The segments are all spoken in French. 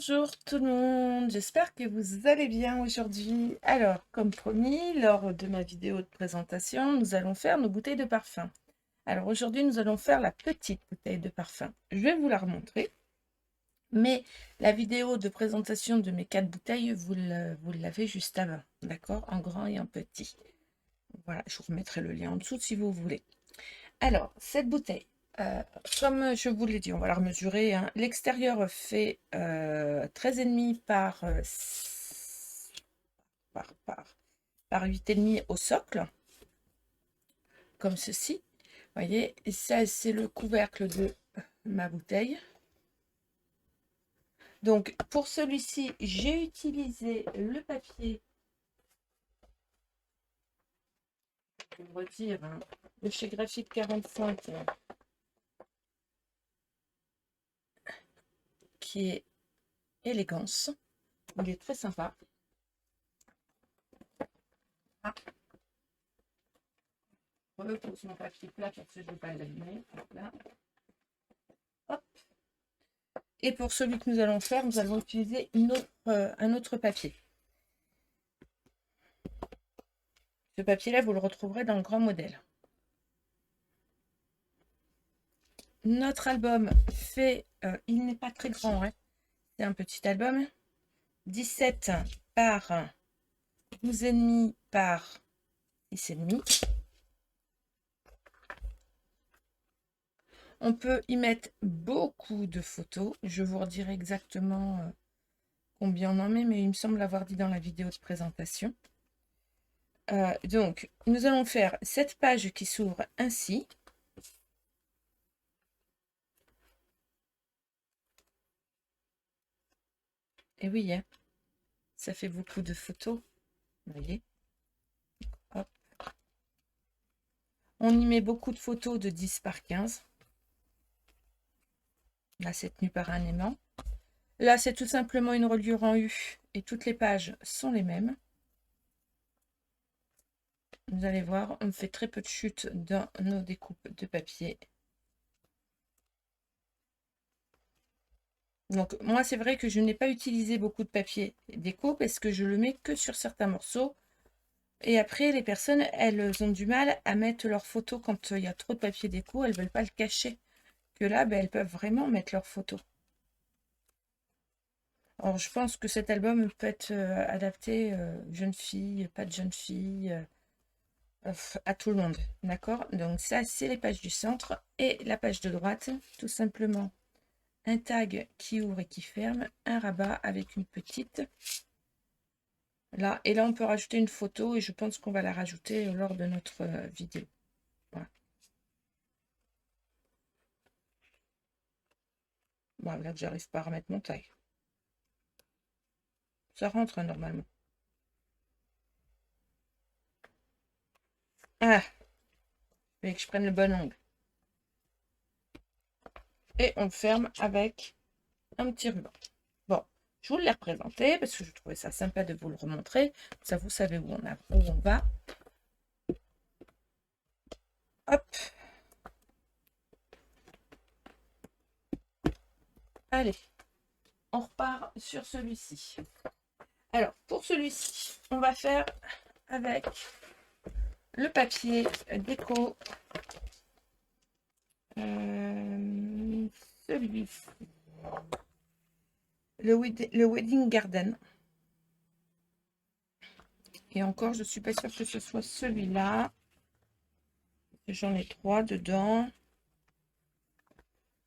Bonjour tout le monde, j'espère que vous allez bien aujourd'hui. Alors, comme promis, lors de ma vidéo de présentation, nous allons faire nos bouteilles de parfum. Alors aujourd'hui, nous allons faire la petite bouteille de parfum. Je vais vous la remontrer, mais la vidéo de présentation de mes 4 bouteilles, vous l'avez juste avant, d'accord? En grand et en petit. Voilà, je vous remettrai le lien en dessous si vous voulez. Alors, cette bouteille, comme je vous l'ai dit, on va la remesurer, hein. L'extérieur fait 13,5 par 8,5 au socle, comme ceci. Vous voyez, et ça, c'est le couvercle de ma bouteille. Donc, pour celui-ci, j'ai utilisé le papier, je vais le redire, hein, de chez Graphite 45, qui est Élégance. Il est très sympa. Ah, je repose mon papier plat parce que je ne veux pas l'abîmer. Hop. Et pour celui que nous allons faire, nous allons utiliser un autre papier. Ce papier-là, vous le retrouverez dans le grand modèle. Notre album fait, il n'est pas très grand, hein. C'est un petit album, 17 par 12,5 par 6,5. On peut y mettre beaucoup de photos. Je vous redirai exactement combien on en met, mais il me semble l'avoir dit dans la vidéo de présentation. Donc, nous allons faire cette page qui s'ouvre ainsi. Et oui, hein, ça fait beaucoup de photos. Vous voyez. Hop. On y met beaucoup de photos de 10 par 15. Là, c'est tenu par un aimant. Là, c'est tout simplement une reliure en U et toutes les pages sont les mêmes. Vous allez voir, on fait très peu de chutes dans nos découpes de papier. Donc, moi, c'est vrai que je n'ai pas utilisé beaucoup de papier déco parce que je le mets que sur certains morceaux. Et après, les personnes, elles ont du mal à mettre leurs photos quand il y a trop de papier déco. Elles ne veulent pas le cacher. Que là, elles peuvent vraiment mettre leurs photos. Alors, je pense que cet album peut être adapté jeune fille, pas de jeune fille, à tout le monde. D'accord? Donc, ça, c'est les pages du centre. Et la page de droite, tout simplement, un tag qui ouvre et qui ferme, un rabat avec une petite. Là, et là, on peut rajouter une photo et je pense qu'on va la rajouter lors de notre vidéo. Voilà. Bon, là, j'arrive pas à remettre mon tag. Ça rentre normalement. Ah, il faut que je prenne le bon angle. Et on le ferme avec un petit ruban. Bon, je vous l'ai représenté parce que je trouvais ça sympa de vous le remontrer. Ça, vous savez où on va. Hop. Allez, on repart sur celui-ci. Alors, pour celui-ci, on va faire avec le papier déco. Celui-ci. Le Wedding Garden. Et encore, je ne suis pas sûre que ce soit celui-là. J'en ai 3 dedans.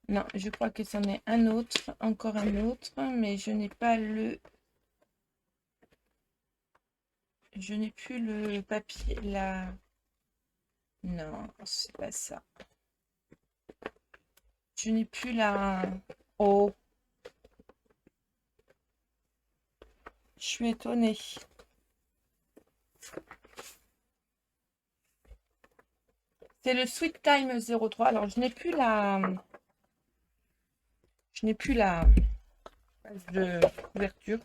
Non, je crois que c'en est un autre, encore un autre, mais je n'ai pas le... Je n'ai plus le papier, là. Non, c'est pas ça. Je n'ai plus la... Oh. Je suis étonnée. C'est le Sweet Time 03. Alors, je n'ai plus la... Je n'ai plus la page de couverture.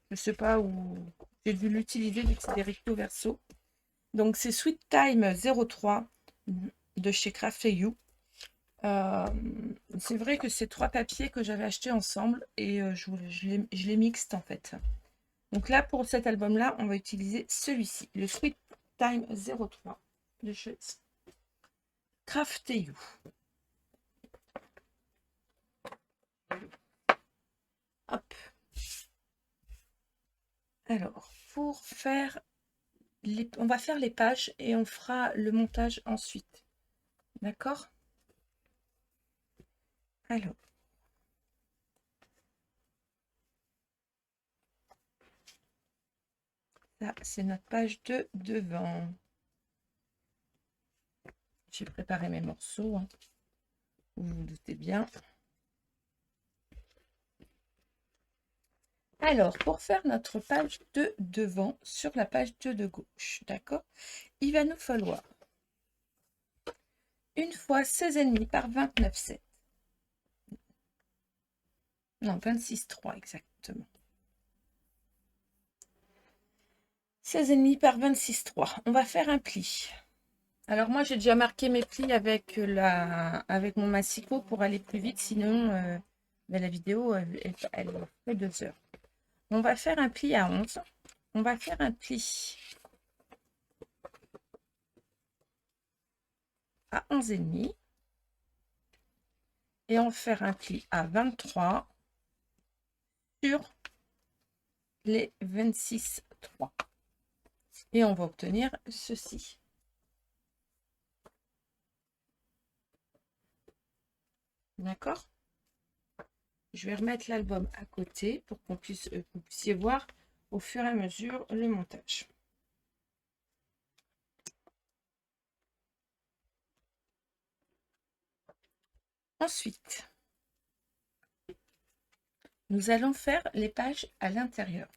Je ne sais pas où... J'ai dû l'utiliser vu que c'est des recto verso. Donc, c'est Sweet Time 03 de chez Craft You. C'est vrai que c'est 3 papiers que j'avais achetés ensemble et je les mixte en fait. Donc là, pour cet album-là, on va utiliser celui-ci, le Sweet Time 03 de chez Crafteyu. Hop. Alors, pour faire on va faire les pages et on fera le montage ensuite. D'accord? Alors. Ça, c'est notre page de devant. J'ai préparé mes morceaux, hein. Vous vous doutez bien. Alors, pour faire notre page de devant sur la page de gauche, d'accord, il va nous falloir une fois 16,5 par 29,7. Non, 26,3 exactement. 16,5 par 26,3. On va faire un pli. Alors moi, j'ai déjà marqué mes plis avec mon massicot pour aller plus vite, sinon la vidéo, elle fait 2 heures. On va faire un pli à 11. On va faire un pli à 11,5. Et on va faire un pli à 23 sur les 26,3. Et on va obtenir ceci. D'accord? Je vais remettre l'album à côté pour qu'on puisse, vous puissiez voir au fur et à mesure le montage. Ensuite, nous allons faire les pages à l'intérieur.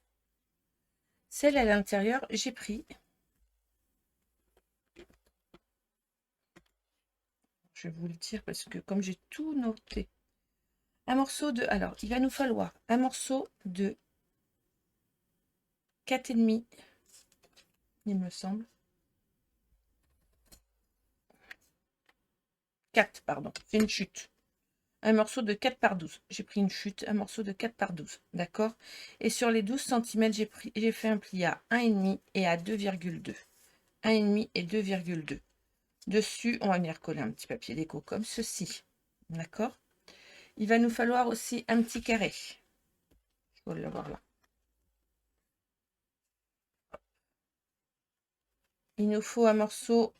Celle à l'intérieur, j'ai pris, je vais vous le dire parce que comme j'ai tout noté, un morceau de, alors il va nous falloir un morceau de 4,5, il me semble. 4, pardon, c'est une chute. Un morceau de 4 par 12. J'ai pris une chute, un morceau de 4 par 12. D'accord? Et sur les 12 cm, j'ai fait un pli à 1,5 et à 2,2. 1,5 et 2,2. Dessus, on va venir coller un petit papier déco comme ceci. D'accord? Il va nous falloir aussi un petit carré. Je vais l'avoir là. Il nous faut un morceau,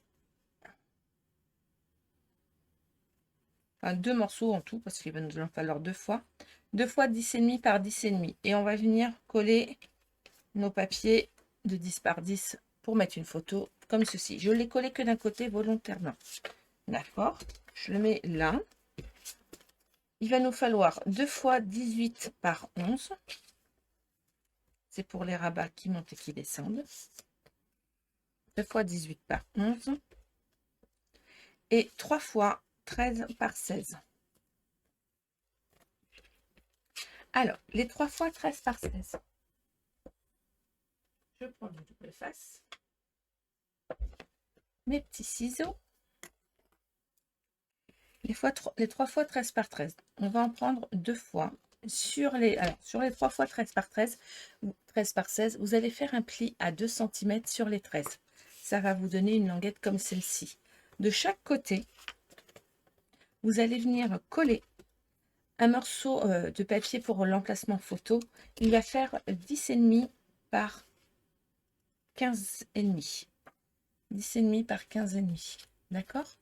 enfin 2 morceaux en tout, parce qu'il va nous en falloir 2 fois. 2 fois 10,5 par 10,5. Et on va venir coller nos papiers de 10 par 10 pour mettre une photo comme ceci. Je l'ai collé que d'un côté volontairement. D'accord? Je le mets là. Il va nous falloir 2 fois 18 par 11. C'est pour les rabats qui montent et qui descendent. 2 fois 18 par 11. Et 3 fois 13 par 16. Alors, les 3 fois 13 par 16. Je prends une double face. Mes petits ciseaux. Les 3 fois 13 par 13. On va en prendre 2 fois. Sur les 3 fois 13 par 13, 13 par 16, vous allez faire un pli à 2 cm sur les 13. Ça va vous donner une languette comme celle-ci. De chaque côté, vous allez venir coller un morceau de papier pour l'emplacement photo. Il va faire 10,5 par 15,5. 10,5 par 15,5. D'accord?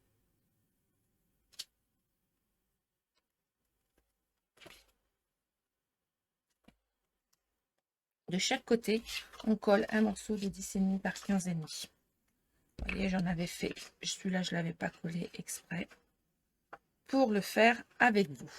De chaque côté, on colle un morceau de 10,5 par 15,5. Vous voyez, j'en avais fait. Celui-là, je ne l'avais pas collé exprès pour le faire avec vous.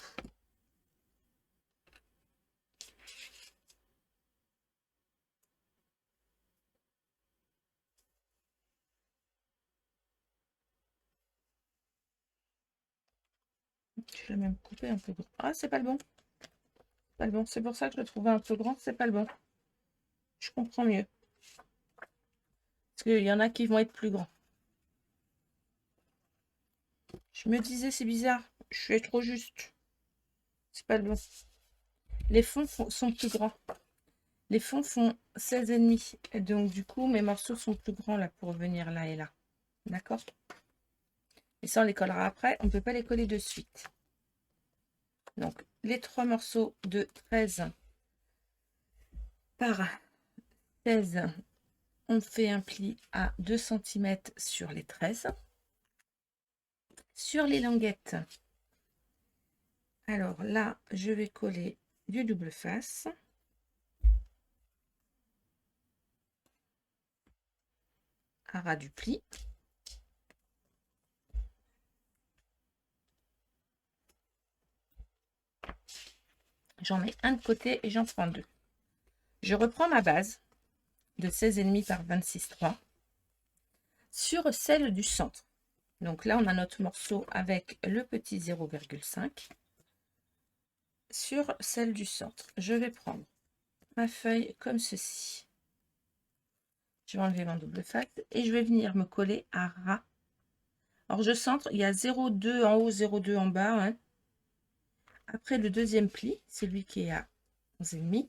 Je l'ai même coupé un peu grand. Ah, c'est pas le bon. Pas le bon. C'est pour ça que je le trouvais un peu grand. C'est pas le bon. Je comprends mieux. Parce qu'il y en a qui vont être plus grands. Je me disais, c'est bizarre. je suis trop juste. C'est pas le bon. Les fonds sont plus grands. Les fonds font 16,5. Et donc, du coup, mes morceaux sont plus grands là pour venir là et là. D'accord? Et ça, on les collera après. On ne peut pas les coller de suite. Donc, les 3 morceaux de 13 par 16, on fait un pli à 2 cm sur les 13. Sur les languettes, alors là, je vais coller du double face. À ras du pli. J'en mets un de côté et j'en prends 2. Je reprends ma base de 16,5 par 26,3 sur celle du centre. Donc là, on a notre morceau avec le petit 0,5 sur celle du centre. Je vais prendre ma feuille comme ceci. Je vais enlever mon double face et je vais venir me coller à ras. Alors je centre, il y a 0,2 en haut, 0,2 en bas. Hein. Après le deuxième pli, celui qui est à 11,5,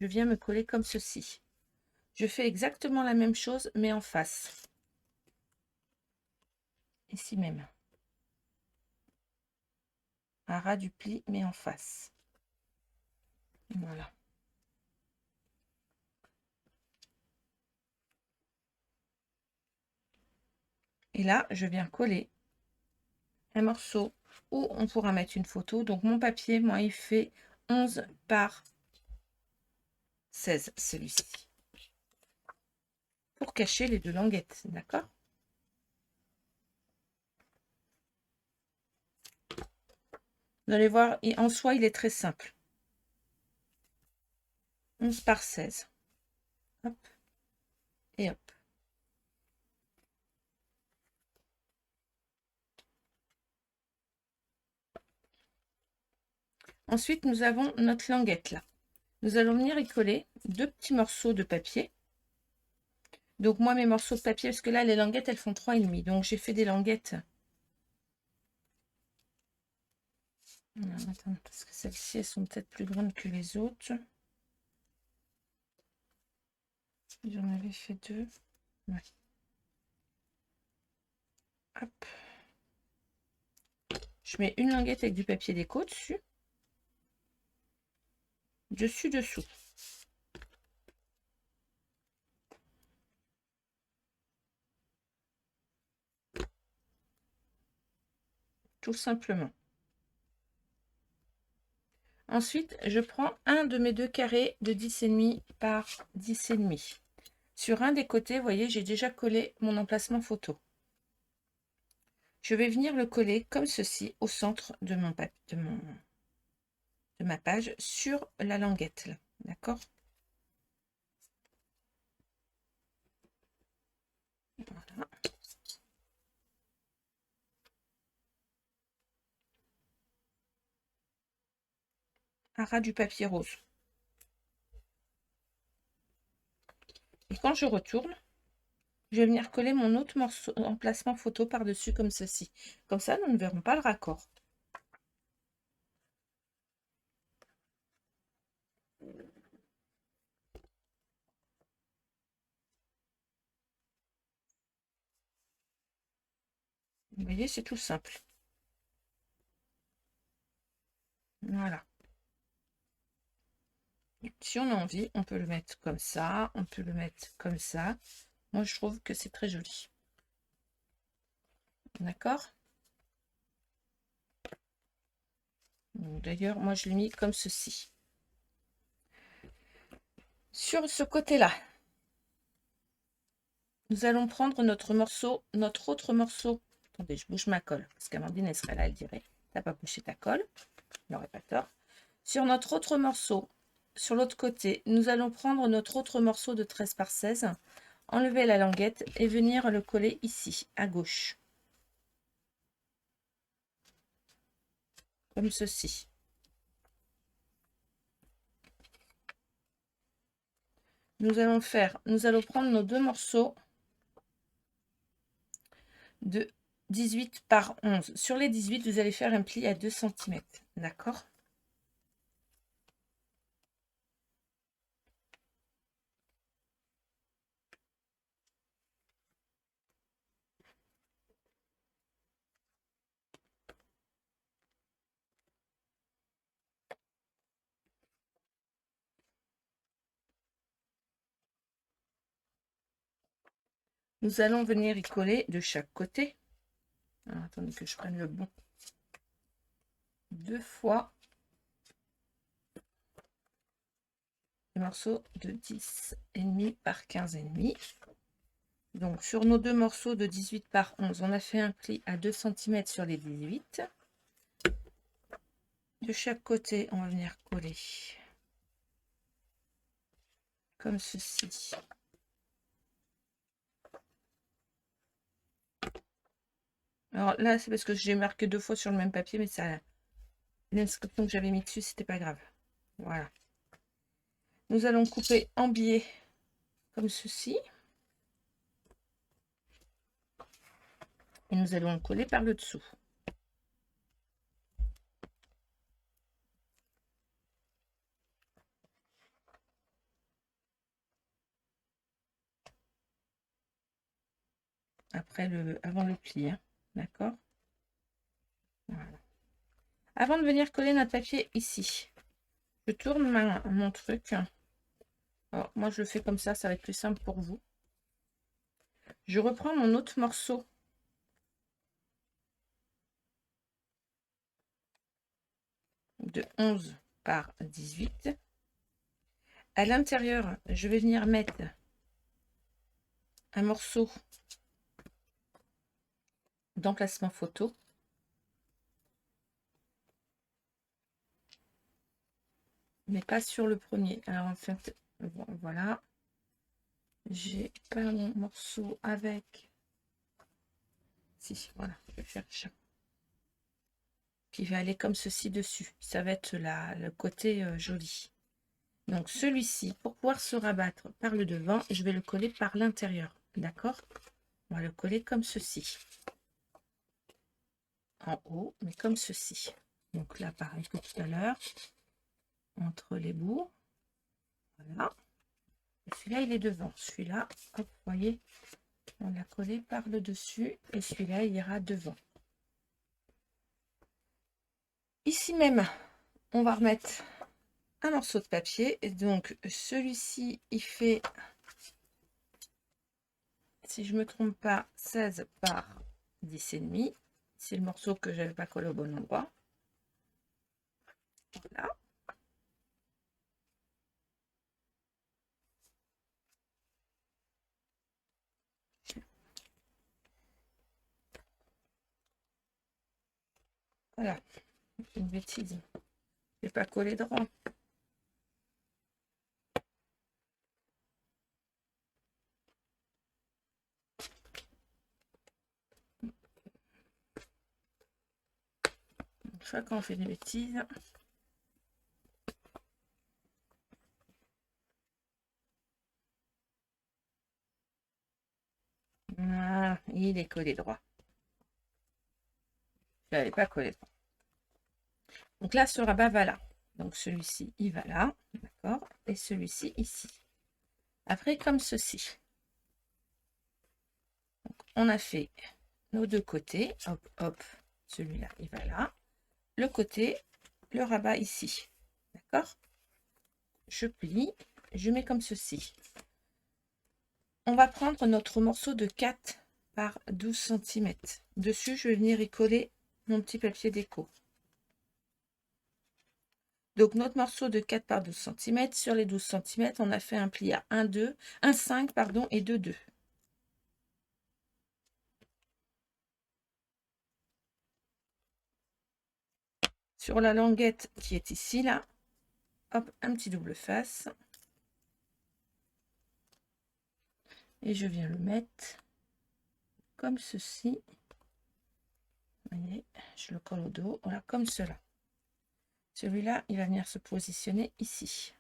je viens me coller comme ceci. Je fais exactement la même chose, mais en face. Ici même. À ras du pli, mais en face. Voilà. Et là, je viens coller un morceau où on pourra mettre une photo. Donc mon papier, moi, il fait 11 par 16, celui-ci. Pour cacher les 2 languettes, d'accord? Vous allez voir, en soi, il est très simple. 11 par 16. Hop. Et hop. Ensuite, nous avons notre languette là. Nous allons venir y coller 2 petits morceaux de papier. Donc moi, mes morceaux de papier, parce que là, les languettes, elles font 3,5. Donc j'ai fait des languettes. Alors, attends, parce que celles-ci, elles sont peut-être plus grandes que les autres. J'en avais fait 2. Ouais. Hop. Je mets une languette avec du papier déco dessus. Dessus, dessous. Tout simplement. Ensuite, je prends un de mes 2 carrés de 10,5 par 10,5. Sur un des côtés, vous voyez, j'ai déjà collé mon emplacement photo. Je vais venir le coller comme ceci au centre de ma page sur la languette. D'accord? Voilà. À ras du papier rose. Et quand je retourne, je vais venir coller mon autre morceau emplacement photo par-dessus comme ceci. Comme ça, nous ne verrons pas le raccord. Vous voyez, c'est tout simple. Voilà. Si on a envie, on peut le mettre comme ça, on peut le mettre comme ça. Moi, je trouve que c'est très joli. D'accord? D'ailleurs, moi, je l'ai mis comme ceci. Sur ce côté-là, nous allons prendre notre autre morceau. Attendez, je bouge ma colle, parce qu'Amandine, elle serait là, elle dirait, t'as pas bouché ta colle. Il n'aurait pas tort. Sur notre autre morceau, sur l'autre côté, nous allons prendre notre autre morceau de 13 par 16, enlever la languette et venir le coller ici, à gauche. Comme ceci. Nous allons prendre nos 2 morceaux de 18 par 11. Sur les 18, vous allez faire un pli à 2 cm. D'accord? Nous allons venir y coller de chaque côté. Alors, attendez que je prenne le bon. 2 fois les morceaux de 10,5 par 15,5. Donc, sur nos deux morceaux de 18 par 11, on a fait un pli à 2 cm sur les 18. De chaque côté, on va venir coller comme ceci. Alors là, c'est parce que j'ai marqué 2 fois sur le même papier, mais ça, l'inscription que j'avais mis dessus, c'était pas grave. Voilà. Nous allons couper en biais comme ceci. Et nous allons coller par le dessous. Avant le pli, hein. D'accord? Voilà. Avant de venir coller notre papier ici, je tourne mon truc. Alors, moi, je le fais comme ça va être plus simple pour vous. Je reprends mon autre morceau de 11 par 18. À l'intérieur, je vais venir mettre un morceau d'emplacement photo. Mais pas sur le premier. Alors en fait, bon, voilà. J'ai pas mon morceau avec. Si, voilà, je cherche. Qui va aller comme ceci dessus. Ça va être le côté joli. Donc celui-ci, pour pouvoir se rabattre par le devant, je vais le coller par l'intérieur. D'accord? On va le coller comme ceci. En haut, mais comme ceci. Donc là, pareil que tout à l'heure. Entre les bouts. Voilà. Celui-là, il est devant. Celui-là, hop, vous voyez, on l'a collé par le dessus. Et celui-là, il ira devant. Ici même, on va remettre un morceau de papier. Et donc, celui-ci, il fait, si je ne me trompe pas, 16 par 10,5. C'est le morceau que je n'avais pas collé au bon endroit. Voilà. Voilà. Une bêtise. Je n'ai pas collé droit. Une fois qu'on fait des bêtises. Voilà, il est collé droit. Je n'avais pas collé droit. Donc là, ce rabat va là. Donc celui-ci, il va là. D'accord? Et celui-ci, ici. Après, comme ceci. Donc, on a fait nos deux côtés. Hop, hop. Celui-là, il va là. Le côté, le rabat ici. D'accord? Je plie. Je mets comme ceci. On va prendre notre morceau de 4 par 12 cm. Dessus, je vais venir y coller mon petit papier déco. Donc, notre morceau de 4 par 12 cm, sur les 12 cm, on a fait un pli à 1, 2, 1, 5, pardon, et 2, 2. Sur la languette qui est ici, là, hop, un petit double face. Et je viens le mettre comme ceci. Vous voyez, je le colle au dos, voilà, comme cela. Celui-là, il va venir se positionner ici.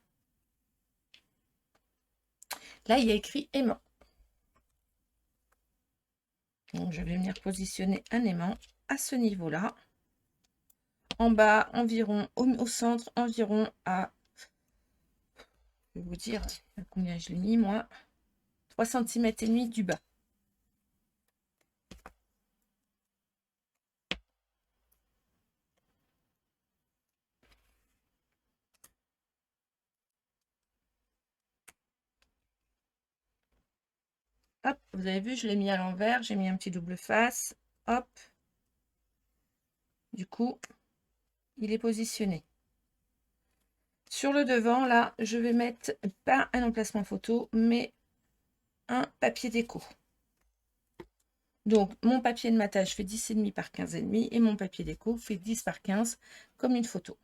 Là, il y a écrit aimant. Donc, je vais venir positionner un aimant à ce niveau-là. En bas, environ, au centre, environ à, je vais vous dire à combien je l'ai mis, moi, 3 cm et demi du bas. Hop, vous avez vu, je l'ai mis à l'envers, j'ai mis un petit double face. Hop. Du coup, il est positionné. Sur le devant, là, je vais mettre pas un emplacement photo, mais un papier déco. Donc, mon papier de matage fait 10,5 par 15,5 et mon papier déco fait 10 par 15 comme une photo.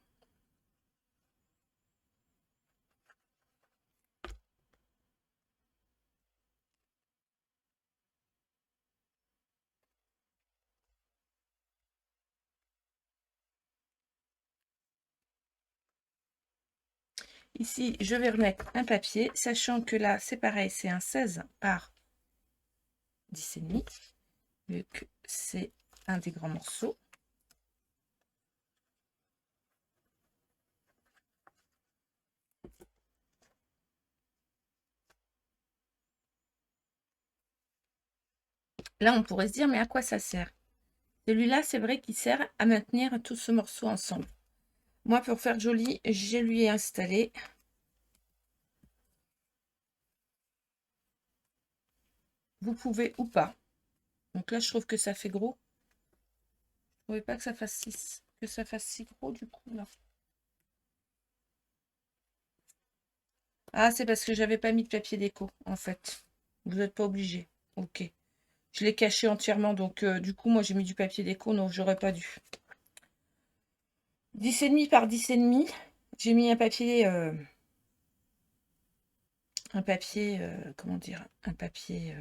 Ici, je vais remettre un papier, sachant que là, c'est pareil, c'est un 16 par 10,5, vu que c'est un des grands morceaux. Là, on pourrait se dire, mais à quoi ça sert? Celui-là, c'est vrai qu'il sert à maintenir tout ce morceau ensemble. Moi, pour faire joli, je lui ai installé vous pouvez ou pas. Donc là, je trouve que ça fait gros. Je ne trouvais pas que ça fasse si gros du coup là. Ah, c'est parce que j'avais pas mis de papier déco en fait. Vous n'êtes pas obligé. Ok. Je l'ai caché entièrement, donc du coup, moi j'ai mis du papier déco, donc j'aurais pas dû. 10,5 par 10,5. J'ai mis comment dire, un papier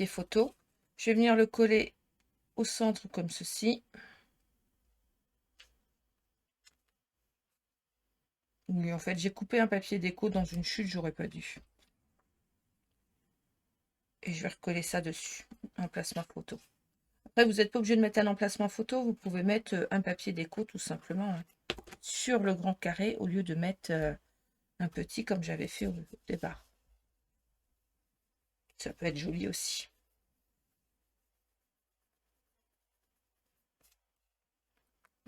photo. Je vais venir le coller au centre comme ceci. Oui, en fait, j'ai coupé un papier déco dans une chute, j'aurais pas dû. Et je vais recoller ça dessus, emplacement photo. Après, vous n'êtes pas obligé de mettre un emplacement photo, vous pouvez mettre un papier déco tout simplement hein, sur le grand carré au lieu de mettre un petit comme j'avais fait au départ. Ça peut être joli aussi.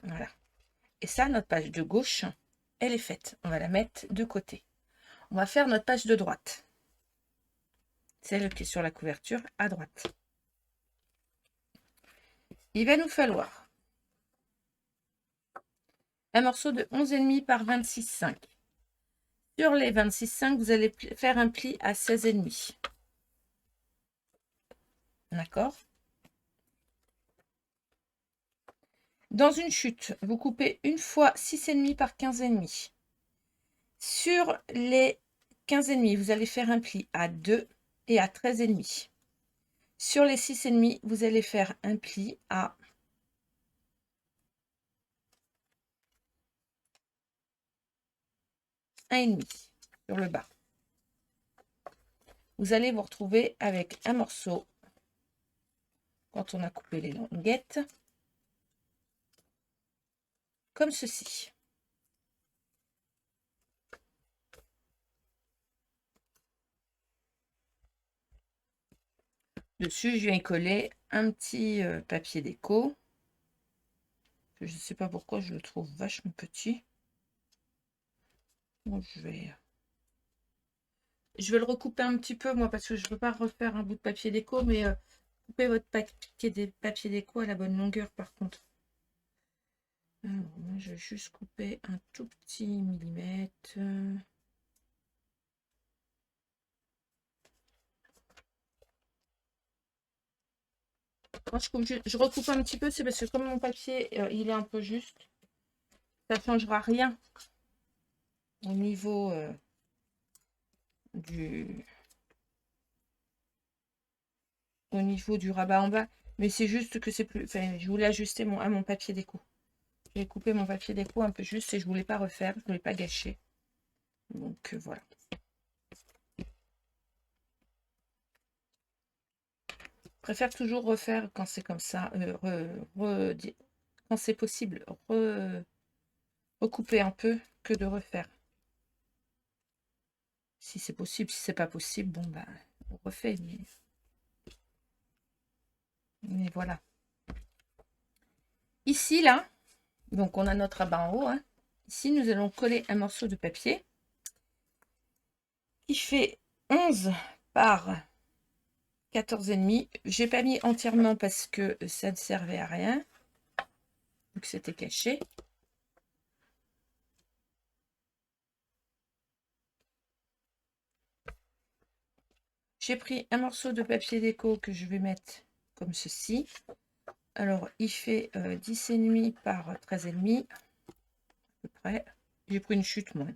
Voilà. Et ça, notre page de gauche, elle est faite. On va la mettre de côté. On va faire notre page de droite. Celle qui est sur la couverture à droite. Il va nous falloir un morceau de 11,5 par 26,5. Sur les 26,5, vous allez faire un pli à 16,5. D'accord? Dans une chute, vous coupez une fois 6,5 par 15,5. Sur les 15,5, vous allez faire un pli à 2 et à 13,5. Sur les 6,5, vous allez faire un pli à 1,5 sur le bas. Vous allez vous retrouver avec un morceau, quand on a coupé les languettes, comme ceci. Dessus, je viens y coller un petit papier déco. Je ne sais pas pourquoi je le trouve vachement petit. Bon, je vais le recouper un petit peu, moi, parce que je ne veux pas refaire un bout de papier déco, mais coupez votre papier déco à la bonne longueur, par contre. Alors, moi, je vais juste couper un tout petit millimètre. Moi, je recoupe un petit peu, c'est parce que comme mon papier, il est un peu juste, ça ne changera rien au niveau du rabat en bas. Mais c'est juste que c'est plus... Enfin, je voulais ajuster à mon papier déco. J'ai coupé mon papier déco un peu juste et je voulais pas refaire, je voulais pas gâcher. Donc voilà. préfère toujours refaire quand c'est comme ça, quand c'est possible, recouper un peu que de refaire. Si c'est possible, si c'est pas possible, bon ben on refait, mais voilà. Ici là, donc on a notre rabat en haut, hein. Ici nous allons coller un morceau de papier qui fait 11 par 14,5. J'ai pas mis entièrement parce que ça ne servait à rien, vu que c'était caché. J'ai pris un morceau de papier déco que je vais mettre comme ceci. Alors, il fait 10,5 par 13,5 à peu près. J'ai pris une chute moins.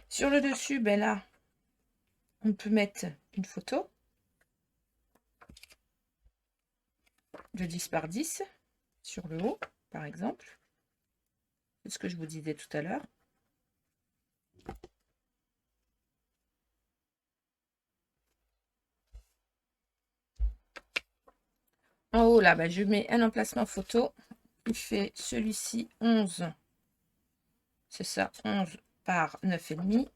Sur le dessus, ben là, on peut mettre une photo de 10 par 10 sur le haut, par exemple. C'est ce que je vous disais tout à l'heure. En haut, là, ben, je mets un emplacement photo. Il fait celui-ci 11. C'est ça, 11 par 9,5.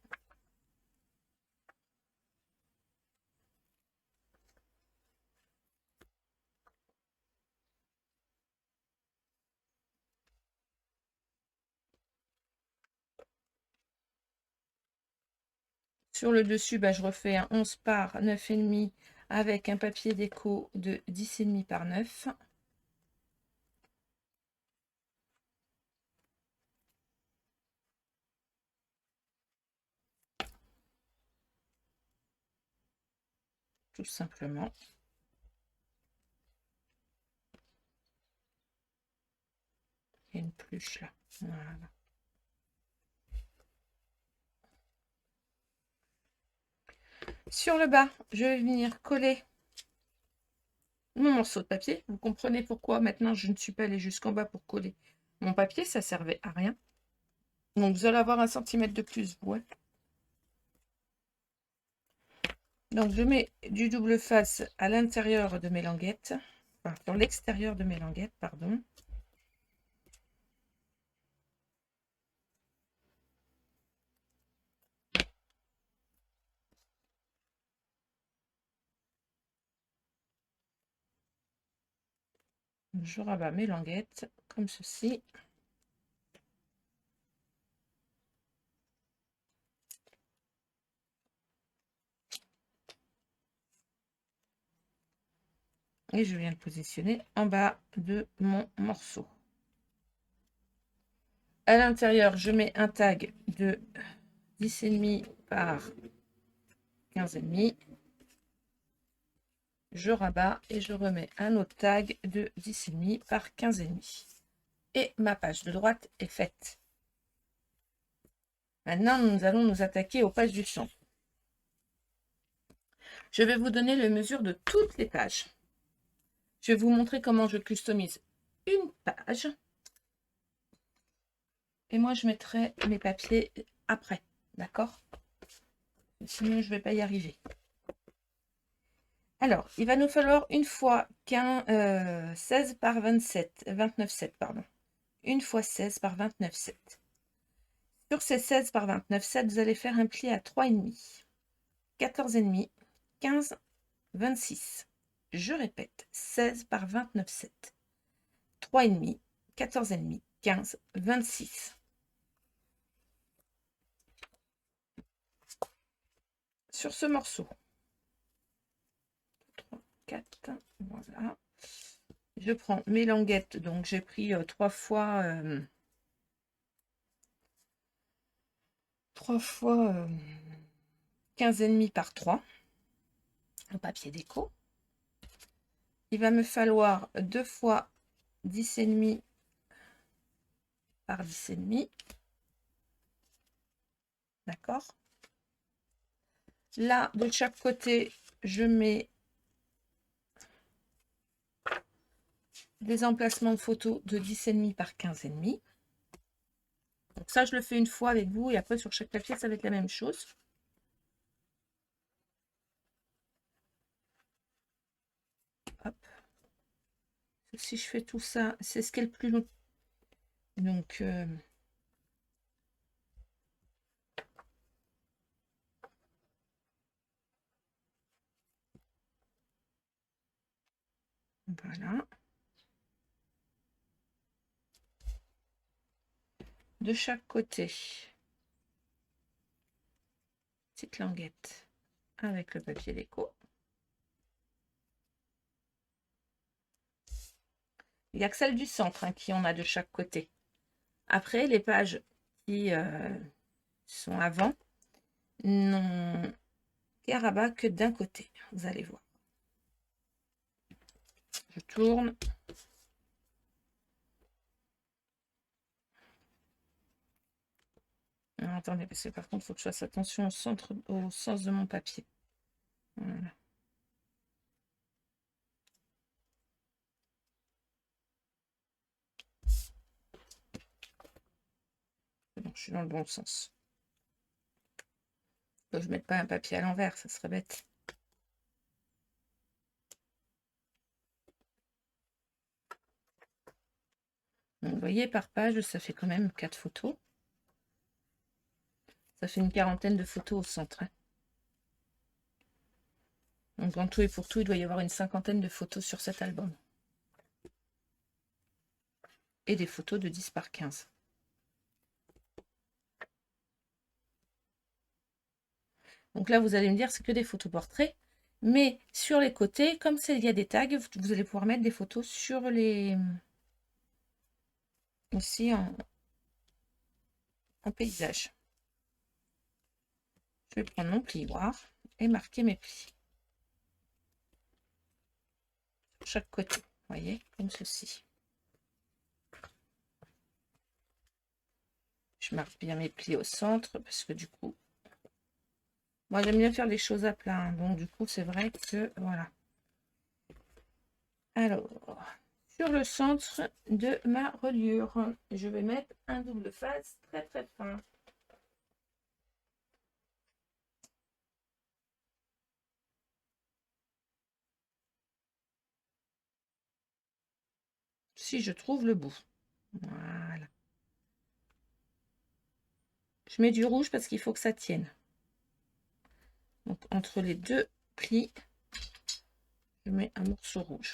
Sur le dessus, bah, je refais un 11 par 9,5 avec un papier déco de 10,5 par 9. Tout simplement. Il y a une pluche là. Voilà. Sur le bas, je vais venir coller mon morceau de papier. Vous comprenez pourquoi maintenant je ne suis pas allée jusqu'en bas pour coller mon papier. Ça servait à rien. Donc vous allez avoir 1 cm de plus. Ouais. Donc je mets du double face à l'intérieur de mes languettes. Enfin, sur l'extérieur de mes languettes, pardon. Je rabats mes languettes comme ceci. Et je viens le positionner en bas de mon morceau. À l'intérieur, je mets un tag de 10,5 par 15,5. Je rabats et je remets un autre tag de 10,5 par 15,5. Et ma page de droite est faite. Maintenant, nous allons nous attaquer aux pages du centre. Je vais vous donner les mesures de toutes les pages. Je vais vous montrer comment je customise une page. Et moi, je mettrai mes papiers après. D'accord? Sinon, je ne vais pas y arriver. Alors, il va nous falloir une fois qu'un 16 par 27, 29,7, pardon. Une fois 16 par 29,7. Sur ces 16 par 29,7, vous allez faire un pli à 3,5, 14,5, 15, 26. Je répète, 16 par 29,7. 3,5, 14,5, 15, 26. Sur ce morceau. 3, 4, voilà. Je prends mes languettes, donc j'ai pris 3 fois 15,5 par 3 en papier déco. Il va me falloir 2 fois 10,5 par 10,5. D'accord. Là, de chaque côté, je mets des emplacements de photos de 10,5 par 15,5. Donc ça, je le fais une fois avec vous et après sur chaque papier, ça va être la même chose. si je fais tout ça, c'est ce qui est le plus long. Donc, voilà. De chaque côté, petite languette avec le papier déco. Il n'y a que celle du centre hein, qui en a de chaque côté. Après, les pages qui sont avant n'ont qu'un rabat que d'un côté. Vous allez voir. Je tourne. Alors, attendez, parce que par contre, il faut que je fasse attention au centre, au sens de mon papier. Voilà. Bon, je suis dans le bon sens. Faut que je ne mette pas un papier à l'envers, ça serait bête. Donc, vous voyez, par page, ça fait quand même 4 photos. Ça fait une quarantaine de photos au centre. Hein. Donc, en tout et pour tout, il doit y avoir une cinquantaine de photos sur cet album. Et des photos de 10 par 15. Donc là, vous allez me dire, c'est que des photos portraits. Mais sur les côtés, comme il y a des tags, vous allez pouvoir mettre des photos sur les... aussi en paysage. Je vais prendre mon plioir et marquer mes plis. Sur chaque côté, vous voyez, comme ceci. Je marque bien mes plis au centre parce que du coup, moi j'aime bien faire les choses à plat. Hein, donc du coup, c'est vrai que, voilà. Alors, sur le centre de ma reliure, je vais mettre un double face très très fin. Si je trouve le bout. Voilà. Je mets du rouge parce qu'il faut que ça tienne. Donc entre les deux plis, je mets un morceau rouge.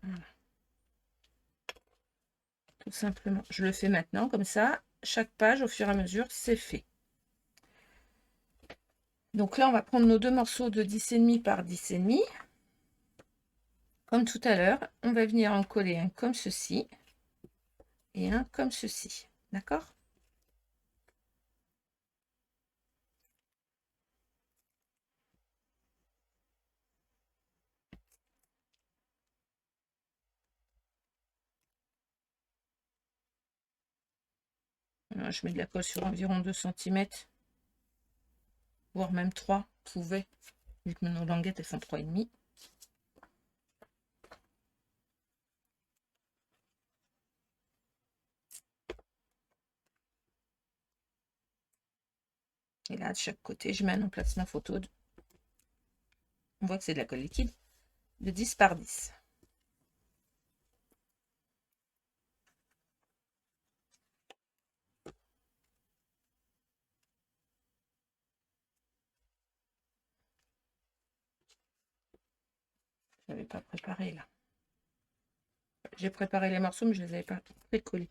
Voilà. Tout simplement. Je le fais maintenant comme ça. Chaque page, au fur et à mesure, c'est fait. Donc là, on va prendre nos deux morceaux de 10,5 par 10,5. Comme tout à l'heure, on va venir en coller un comme ceci et un comme ceci. D'accord? Je mets de la colle sur environ 2 cm, voire même 3, vous pouvez, vu que nos languettes elles font 3,5. Et là, de chaque côté, je mets un emplacement photo. On voit que c'est de la colle liquide de 10 par 10. Je n'avais pas préparé là. J'ai préparé les morceaux, mais je ne les avais pas précollés.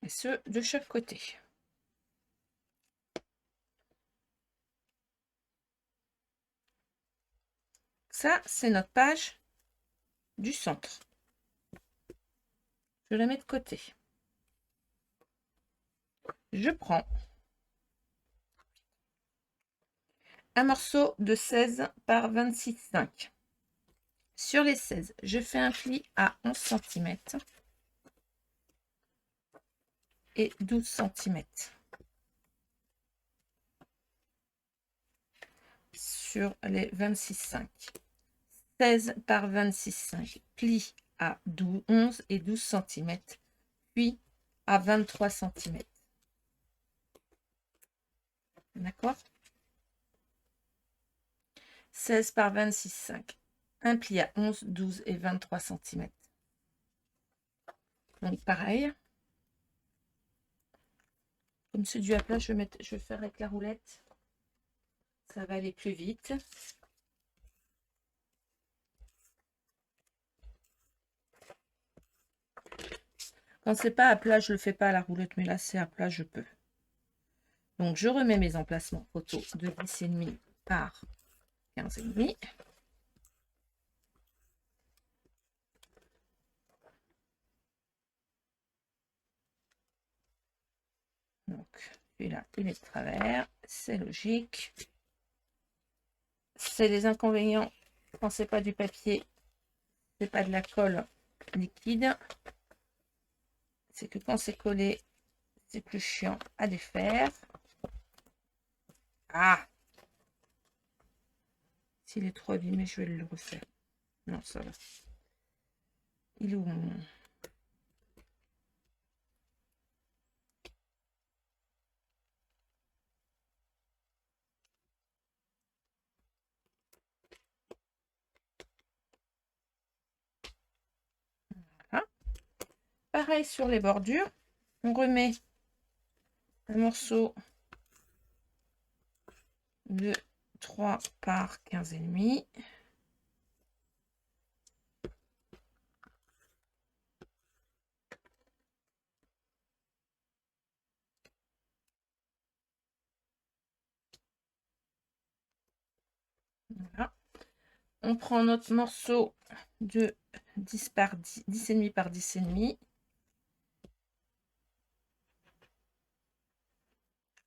Et ce, de chaque côté. Ça, c'est notre page du centre. Je la mets de côté. Je prends un morceau de 16 par 26,5. Sur les 16, je fais un pli à 11 cm et 12 cm. Sur les 26,5. 16 par 26,5. Pli à 11 et 12 cm, puis à 23 cm. D'accord? 16 par 26,5. Un pli à 11, 12 et 23 cm. Donc pareil. Comme c'est du à plat, je vais faire avec la roulette. Ça va aller plus vite. Quand c'est pas à plat, je le fais pas à la roulette, mais là c'est à plat, je peux. Donc je remets mes emplacements photos de 10,5 par 15,5. Donc celui-là, il est de travers, c'est logique. C'est les inconvénients quand c'est pas du papier, c'est pas de la colle liquide. C'est que quand c'est collé, c'est plus chiant à défaire. Ah! S'il est trop abîmé, je vais le refaire. Non, ça va. Il est où mon... Voilà. Pareil sur les bordures. On remet un morceau de 3 par 15,5. Voilà. On prend notre morceau de 10 par 10, 10,5 par 10,5.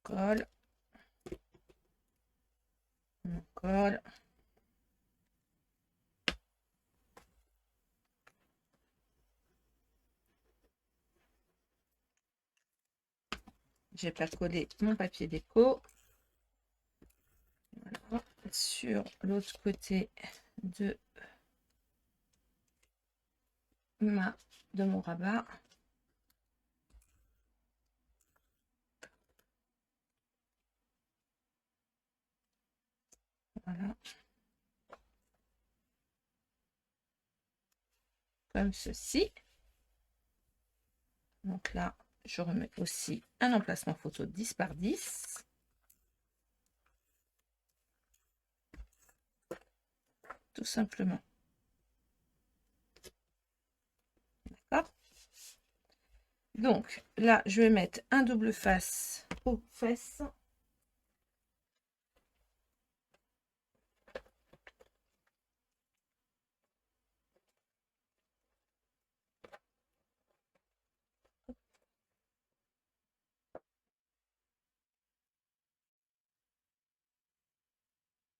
Colle. On colle. J'ai pas collé mon papier déco. Voilà. Sur l'autre côté de mon rabat. Voilà. Comme ceci. Donc là, je remets aussi un emplacement photo 10 par 10. Tout simplement. D'accord? Donc là, je vais mettre un double face aux fesses.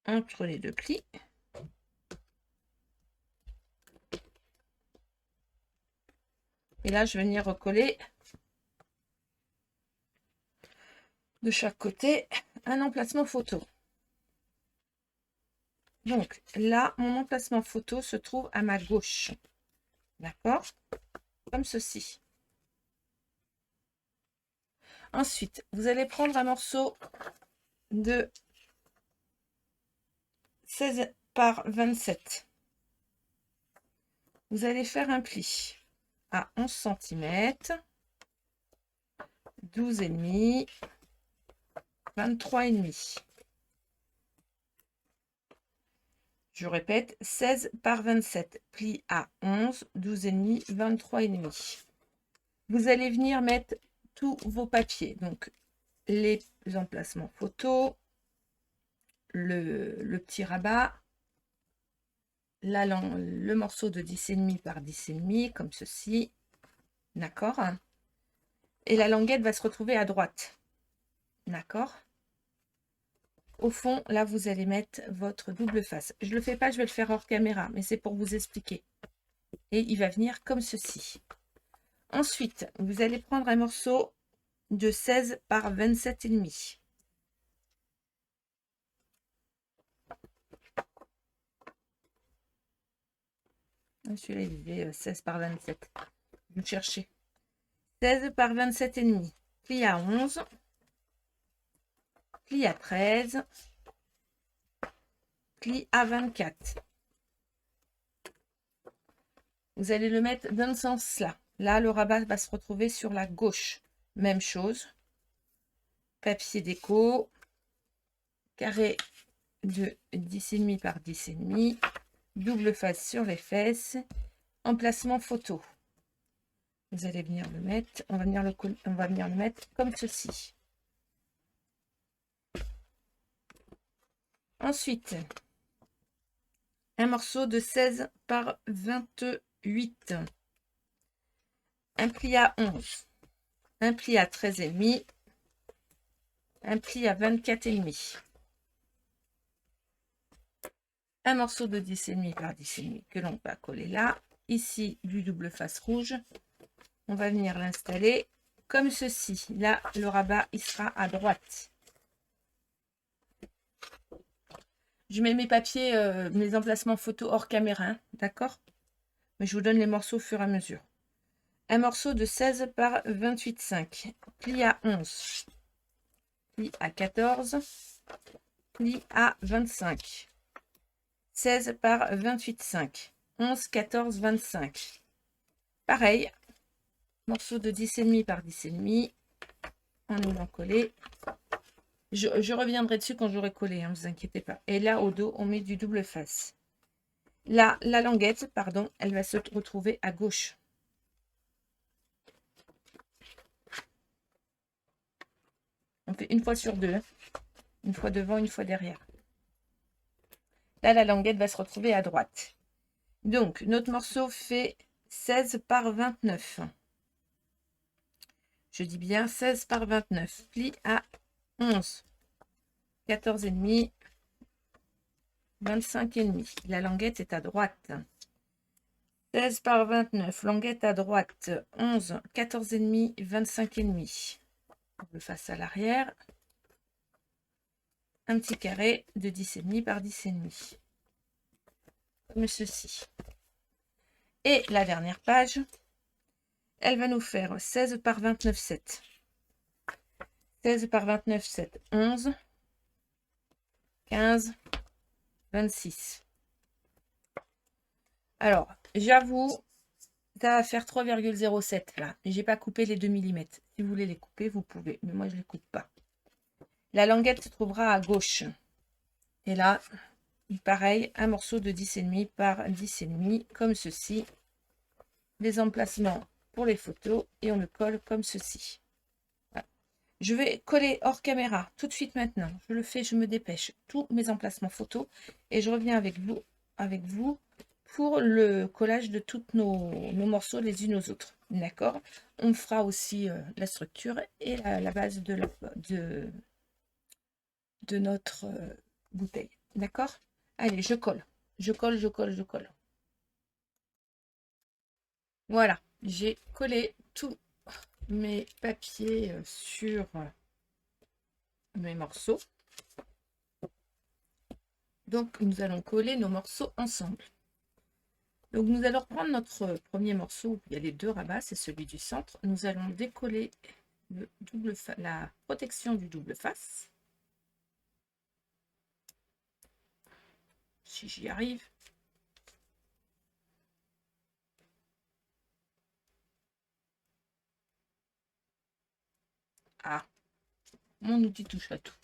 Entre les deux plis. Et là, je vais venir recoller de chaque côté un emplacement photo. Donc là, mon emplacement photo se trouve à ma gauche. D'accord? Comme ceci. Ensuite, vous allez prendre un morceau de 16 par 27. Vous allez faire un pli à 11 cm, 12,5, 23,5. Je répète, 16 par 27, pli à 11, 12,5, 23,5. Vous allez venir mettre tous vos papiers, donc les emplacements photos, le petit rabat, le morceau de 10,5 par 10,5, comme ceci, d'accord? Et la languette va se retrouver à droite, d'accord? Au fond, là, vous allez mettre votre double face. Je ne le fais pas, je vais le faire hors caméra, mais c'est pour vous expliquer. Et il va venir comme ceci. Ensuite, vous allez prendre un morceau de 16 par 27,5. Celui-là, il est 16 par 27. Vous cherchez. 16 par 27,5. Pli à 11. pli à 13, pli à 24. Vous allez le mettre dans ce sens-là. Là, le rabat va se retrouver sur la gauche. Même chose. Papier déco, carré de 10,5 par 10,5, double face sur les fesses, emplacement photo. Vous allez venir le mettre, on va venir le mettre comme ceci. Ensuite, un morceau de 16 par 28, un pli à 11, un pli à 13,5, un pli à 24,5, un morceau de 10,5 par 10,5 que l'on va coller là. Ici, du double face rouge. On va venir l'installer comme ceci. Là, le rabat, il sera à droite. Je mets mes papiers, mes emplacements photos hors caméra, hein, d'accord? Mais je vous donne les morceaux au fur et à mesure. Un morceau de 16 par 28,5. Pli à 11. Pli à 14. Pli à 25. 16 par 28,5. 11, 14, 25. Pareil. Morceau de 10,5 par 10,5. En ayant collé. Je reviendrai dessus quand j'aurai collé, ne vous inquiétez pas. Et là, au dos, on met du double face. Là, la languette, pardon, elle va se retrouver à gauche. On fait une fois sur deux. Hein. Une fois devant, une fois derrière. Là, la languette va se retrouver à droite. Donc, notre morceau fait 16 par 29. Je dis bien 16 par 29. Pli à 11. 14,5. 25,5. La languette est à droite. 16 par 29. Languette à droite. 11. 14,5. 25,5. On le fasse à l'arrière. Un petit carré de 10,5 par 10,5. Comme ceci. Et la dernière page, elle va nous faire 16 par 29, 7. 16 par 29, 7. 11. 15. 26. Alors, j'avoue, ça va faire 3,07 là. J'ai pas coupé les 2 mm. Si vous voulez les couper, vous pouvez. Mais moi, je les coupe pas. La languette se trouvera à gauche. Et là, pareil, un morceau de 10,5 par 10,5, comme ceci. Les emplacements pour les photos. Et on le colle comme ceci. Voilà. Je vais coller hors caméra tout de suite maintenant. Je le fais, je me dépêche. Tous mes emplacements photos. Et je reviens avec vous pour le collage de tous nos morceaux les unes aux autres. D'accord? On fera aussi la structure et la base de notre bouteille. D'accord? Allez, je colle. Je colle, je colle, je colle. Voilà, j'ai collé tous mes papiers sur mes morceaux. Donc, nous allons coller nos morceaux ensemble. Donc, nous allons prendre notre premier morceau où il y a les deux rabats, c'est celui du centre. Nous allons décoller la protection du double face. Si j'y arrive. Ah, mon outil touche à tout.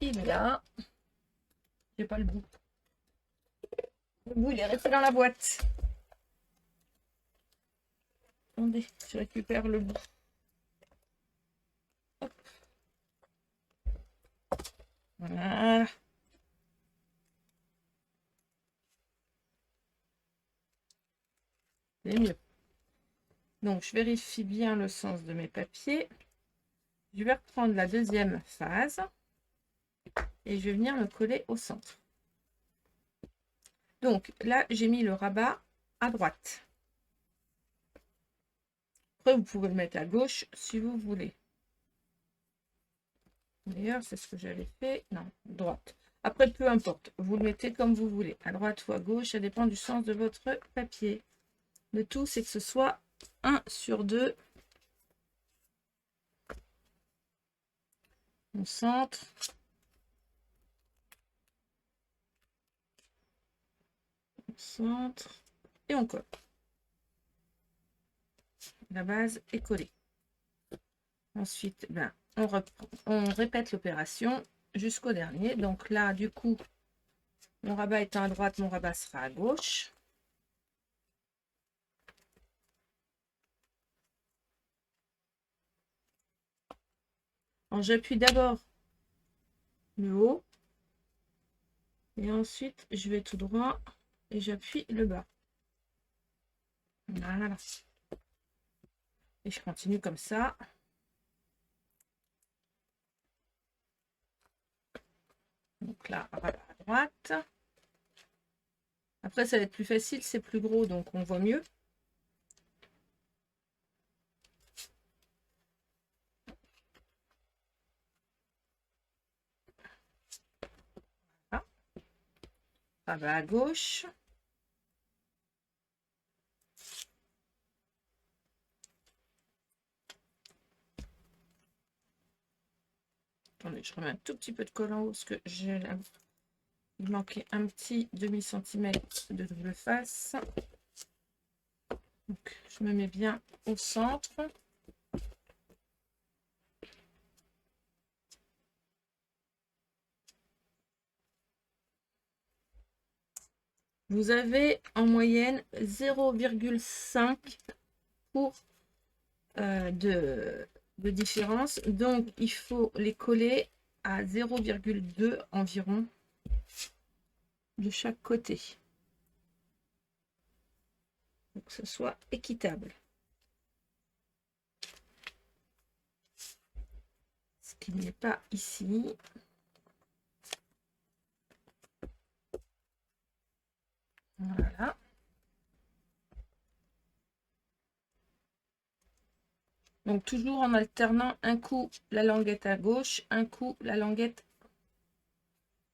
Il est là. J'ai pas le bout. Le bout, il est resté dans la boîte. Attendez, je récupère le bout. Hop. Voilà. C'est mieux. Donc, je vérifie bien le sens de mes papiers. Je vais reprendre la deuxième phase et je vais venir le coller au centre. Donc, là, j'ai mis le rabat à droite. Après, vous pouvez le mettre à gauche si vous voulez. D'ailleurs, c'est ce que j'avais fait. Non, droite. Après, peu importe. Vous le mettez comme vous voulez. À droite ou à gauche, ça dépend du sens de votre papier. Le tout, c'est que ce soit 1 sur 2. On centre. On centre. Et on colle. La base est collée. Ensuite, ben, on répète l'opération jusqu'au dernier. Donc là, du coup, mon rabat étant à droite, mon rabat sera à gauche. J'appuie d'abord le haut. Et ensuite, je vais tout droit et j'appuie le bas. Voilà. Et je continue comme ça. Donc là, rabat à droite. Après, ça va être plus facile, c'est plus gros, donc on voit mieux. Voilà. Rabat à gauche. Attendez, je remets un tout petit peu de colle en haut parce que il manquait un petit demi-centimètre de double face. Donc, je me mets bien au centre. Vous avez en moyenne 0,5 pour de différence. Donc, il faut les coller à 0,2 environ de chaque côté. Pour que ce soit équitable. Ce qui n'est pas ici. Voilà. Donc, toujours en alternant un coup la languette à gauche, un coup la languette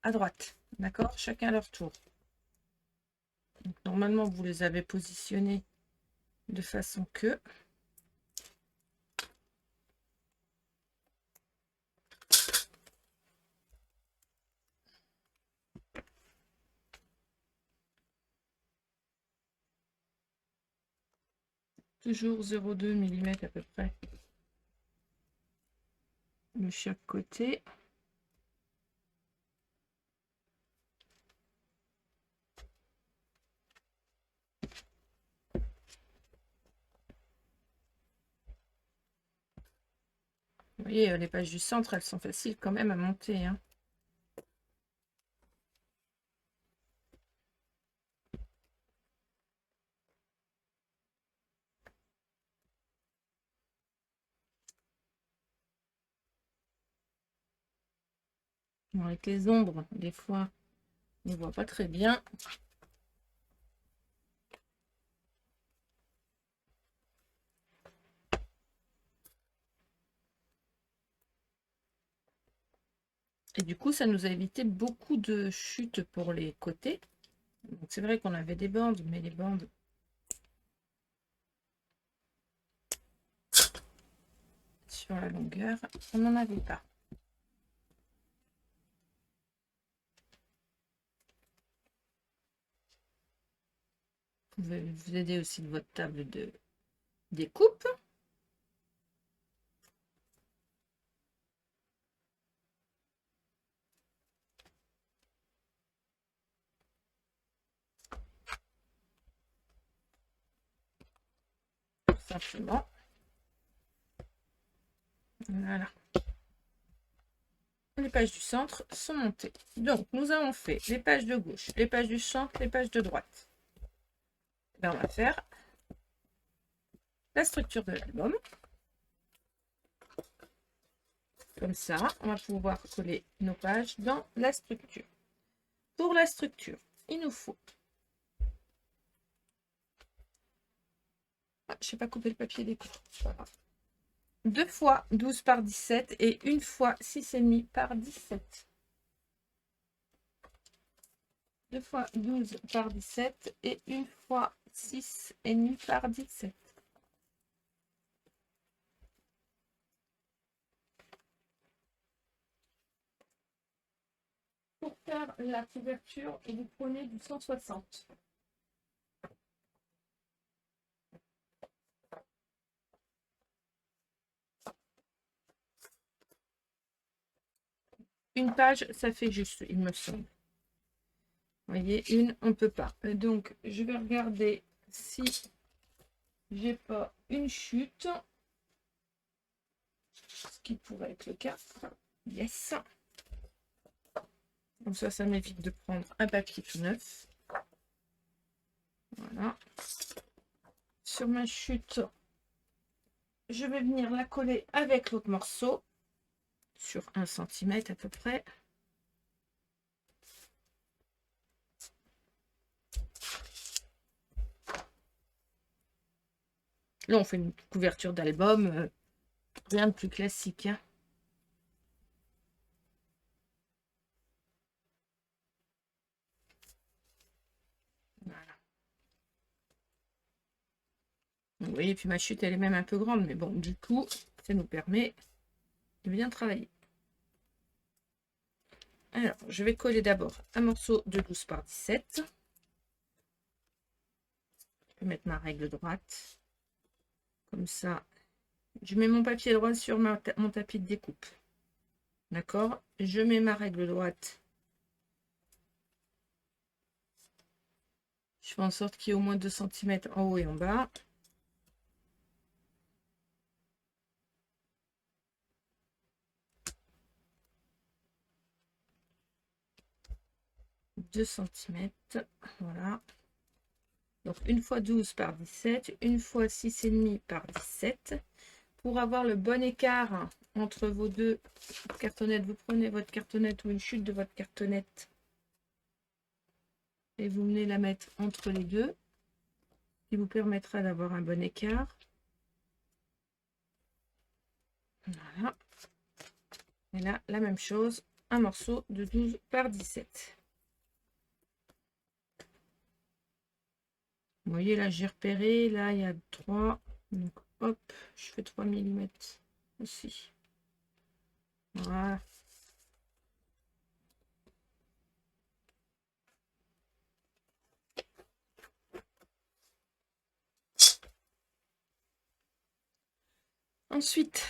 à droite. D'accord? Chacun leur tour. Donc, normalement, vous les avez positionnés de façon que... Toujours 0,2 mm à peu près de chaque côté. Vous voyez, les pages du centre, elles sont faciles quand même à monter, hein. Bon, avec les ombres, des fois, on ne voit pas très bien. Et du coup, ça nous a évité beaucoup de chutes pour les côtés. Donc c'est vrai qu'on avait des bandes, mais les bandes... sur la longueur, on n'en avait pas. Vous pouvez vous aider aussi de votre table de découpe. Simplement. Voilà. Les pages du centre sont montées. Donc, nous avons fait les pages de gauche, les pages du centre, les pages de droite. Là, on va faire la structure de l'album. Comme ça, on va pouvoir coller nos pages dans la structure. Pour la structure, il nous faut... Ah, je n'ai pas coupé le papier des cours. 2 fois 12 par 17 et 1 fois 6,5 par 17. 2 fois 12 par 17 et 1 fois 6,5 par 17. faire la couverture, vous prenez du 160. Une page, ça fait juste, il me semble. Vous voyez, une, on ne peut pas. Donc, je vais regarder si j'ai pas une chute. Ce qui pourrait être le cas. Yes. Comme ça m'évite de prendre un papier tout neuf. Voilà. Sur ma chute, je vais venir la coller avec l'autre morceau. Sur 1 cm à peu près. Là, on fait une couverture d'album. Rien de plus classique. Hein. Voilà. Vous voyez, puis ma chute, elle est même un peu grande. Mais bon, du coup, ça nous permet de bien travailler. Alors, je vais coller d'abord un morceau de 12 par 17. Je vais mettre ma règle droite. Comme ça, je mets mon papier droit sur mon tapis de découpe. D'accord? Je mets ma règle droite. Je fais en sorte qu'il y ait au moins 2 cm en haut et en bas. « 2 cm. Voilà. Donc, une fois 12 par 17, une fois 6,5 par 17. Pour avoir le bon écart entre vos deux cartonnettes, vous prenez votre cartonnette ou une chute de votre cartonnette et vous venez la mettre entre les deux, ce qui vous permettra d'avoir un bon écart. Voilà. Et là, la même chose, un morceau de 12 par 17. Vous voyez, là, j'ai repéré, là, il y a 3. Donc, hop, je fais 3 mm aussi. Voilà. Ensuite,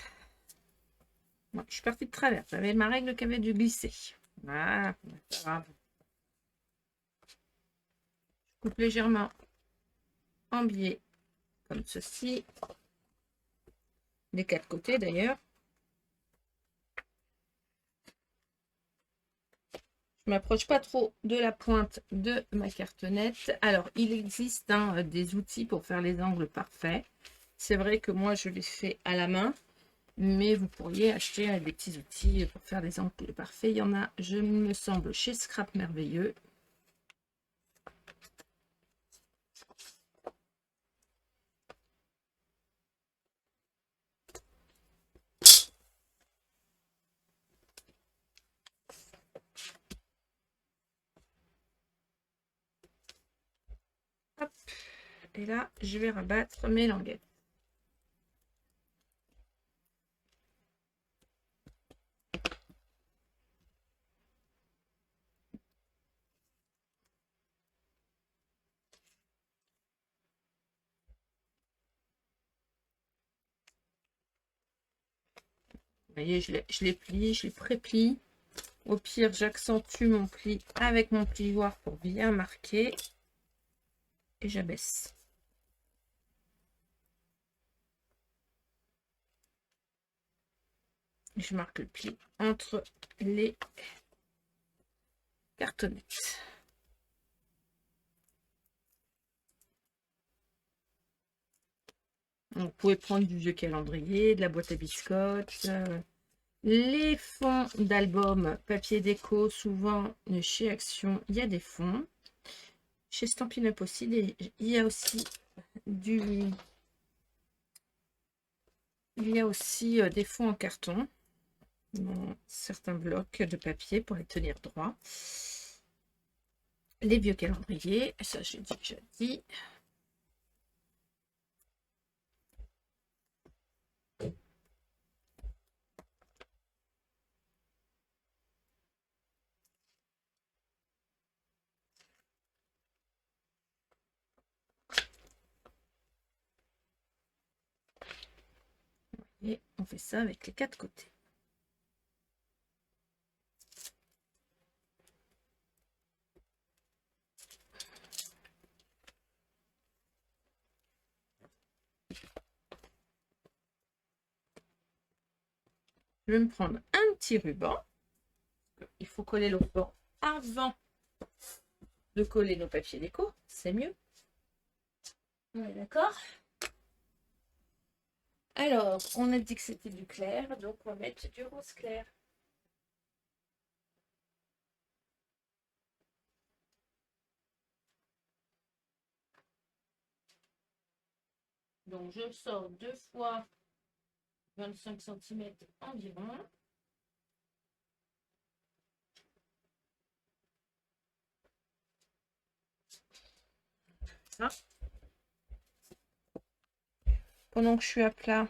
bon, je suis partie de travers. J'avais ma règle qui avait dû glisser. Voilà, pas grave. Je coupe légèrement en biais, comme ceci. Des 4 côtés d'ailleurs. Je m'approche pas trop de la pointe de ma cartonnette. Alors, il existe des outils pour faire les angles parfaits. C'est vrai que moi, je les fais à la main. Mais vous pourriez acheter des petits outils pour faire des angles parfaits. Il y en a, je me semble, chez Scrap Merveilleux. Hop. Et là, je vais rabattre mes languettes. Vous voyez, je les plie, je les préplie. Au pire, j'accentue mon pli avec mon plioir pour bien marquer. Et j'abaisse. Je marque le pli entre les cartonnettes. Vous pouvez prendre du vieux calendrier, de la boîte à biscottes, les fonds d'album papier déco. Souvent chez Action, il y a des fonds. Chez Stampin' Up aussi, il y a aussi des fonds en carton dans certains blocs de papier pour les tenir droit. Les vieux calendriers, ça j'ai déjà dit. Et on fait ça avec les 4 côtés. Je vais me prendre un petit ruban. Il faut coller le ruban avant de coller nos papiers déco, c'est mieux. Ouais, d'accord. Alors, on a dit que c'était du clair, donc on va mettre du rose clair. Donc, je sors 2 fois 25 cm environ. Ça. Pendant que je suis à plat,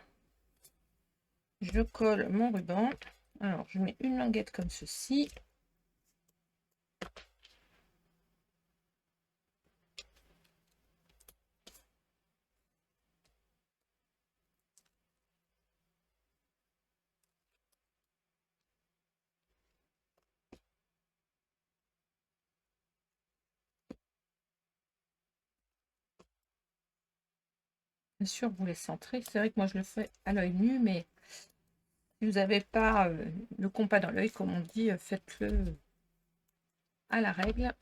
je colle mon ruban. Alors, je mets une languette comme ceci. Bien sûr, vous les centrez. C'est vrai que moi, je le fais à l'œil nu, mais si vous n'avez pas le compas dans l'œil, comme on dit, faites-le à la règle.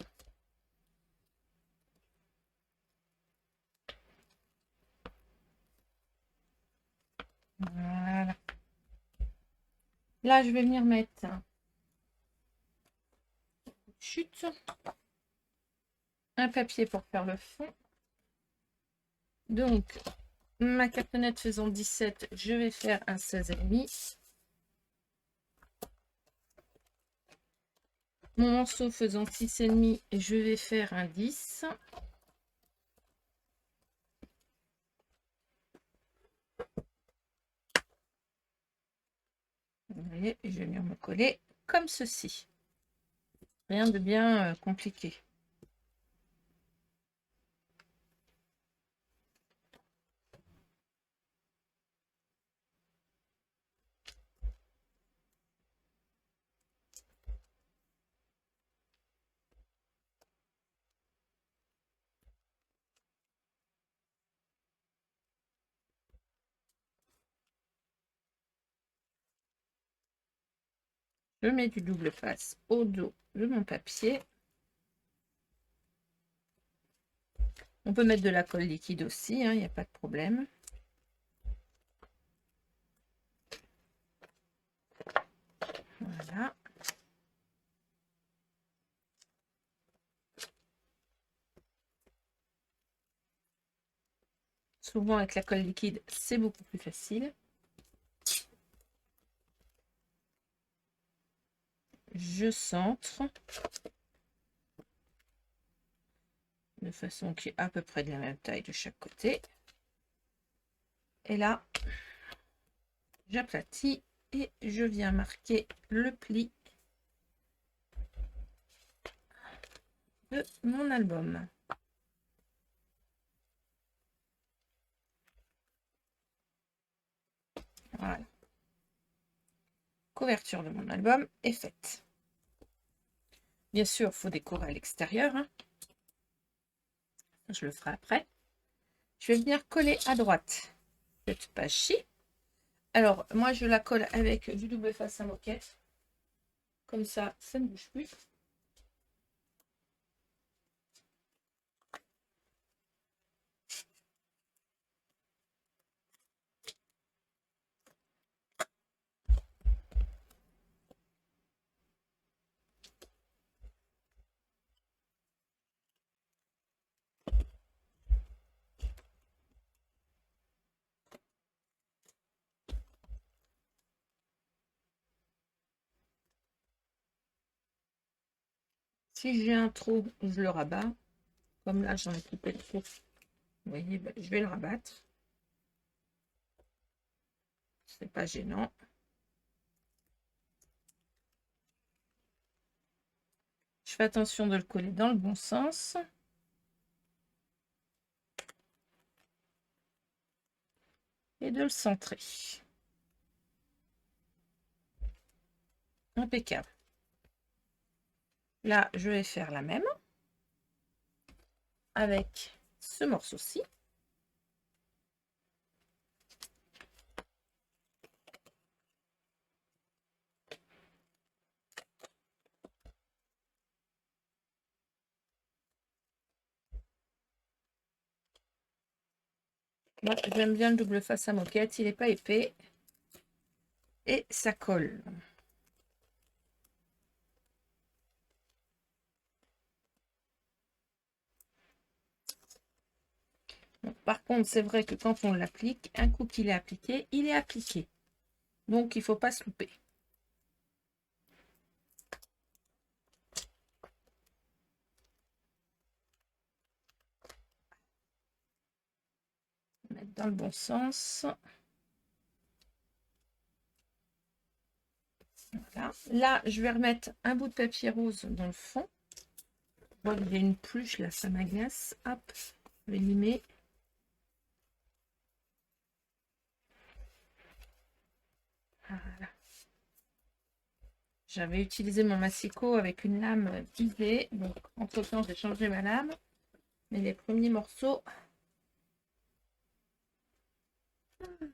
Voilà. Là, je vais venir mettre chute, un papier pour faire le fond. Donc, ma cartonnette faisant 17, je vais faire un 16,5. Mon morceau faisant 6,5, je vais faire un 10. Vous voyez, je vais venir me coller comme ceci. Rien de bien compliqué. Je mets du double face au dos de mon papier. On peut mettre de la colle liquide aussi, il n'y a pas de problème. Voilà. Souvent avec la colle liquide, c'est beaucoup plus facile. Je centre de façon qui est à peu près de la même taille de chaque côté. Et là, j'aplatis et je viens marquer le pli de mon album. Voilà. Couverture de mon album est faite. Bien sûr, il faut décorer à l'extérieur. Hein. Je le ferai après. Je vais venir coller à droite cette page-ci. Alors, moi, je la colle avec du double face à moquette. Comme ça, ça ne bouge plus. Si j'ai un trou, je le rabats. Comme là, j'en ai coupé le trou. Vous voyez, ben, je vais le rabattre. C'est pas gênant. Je fais attention de le coller dans le bon sens. Et de le centrer. Impeccable. Là, je vais faire la même avec ce morceau-ci. Moi, j'aime bien le double face à moquette, il n'est pas épais et ça colle. Donc, par contre, c'est vrai que quand on l'applique, un coup qu'il est appliqué, il est appliqué. Donc, il ne faut pas se louper. Mettre dans le bon sens. Voilà. Là, je vais remettre un bout de papier rose dans le fond. Bon, il y a une pluche là, ça m'agace. Hop, je vais limer. Voilà. J'avais utilisé mon massicot avec une lame usée. Donc, entre-temps, j'ai changé ma lame. Mais les premiers morceaux,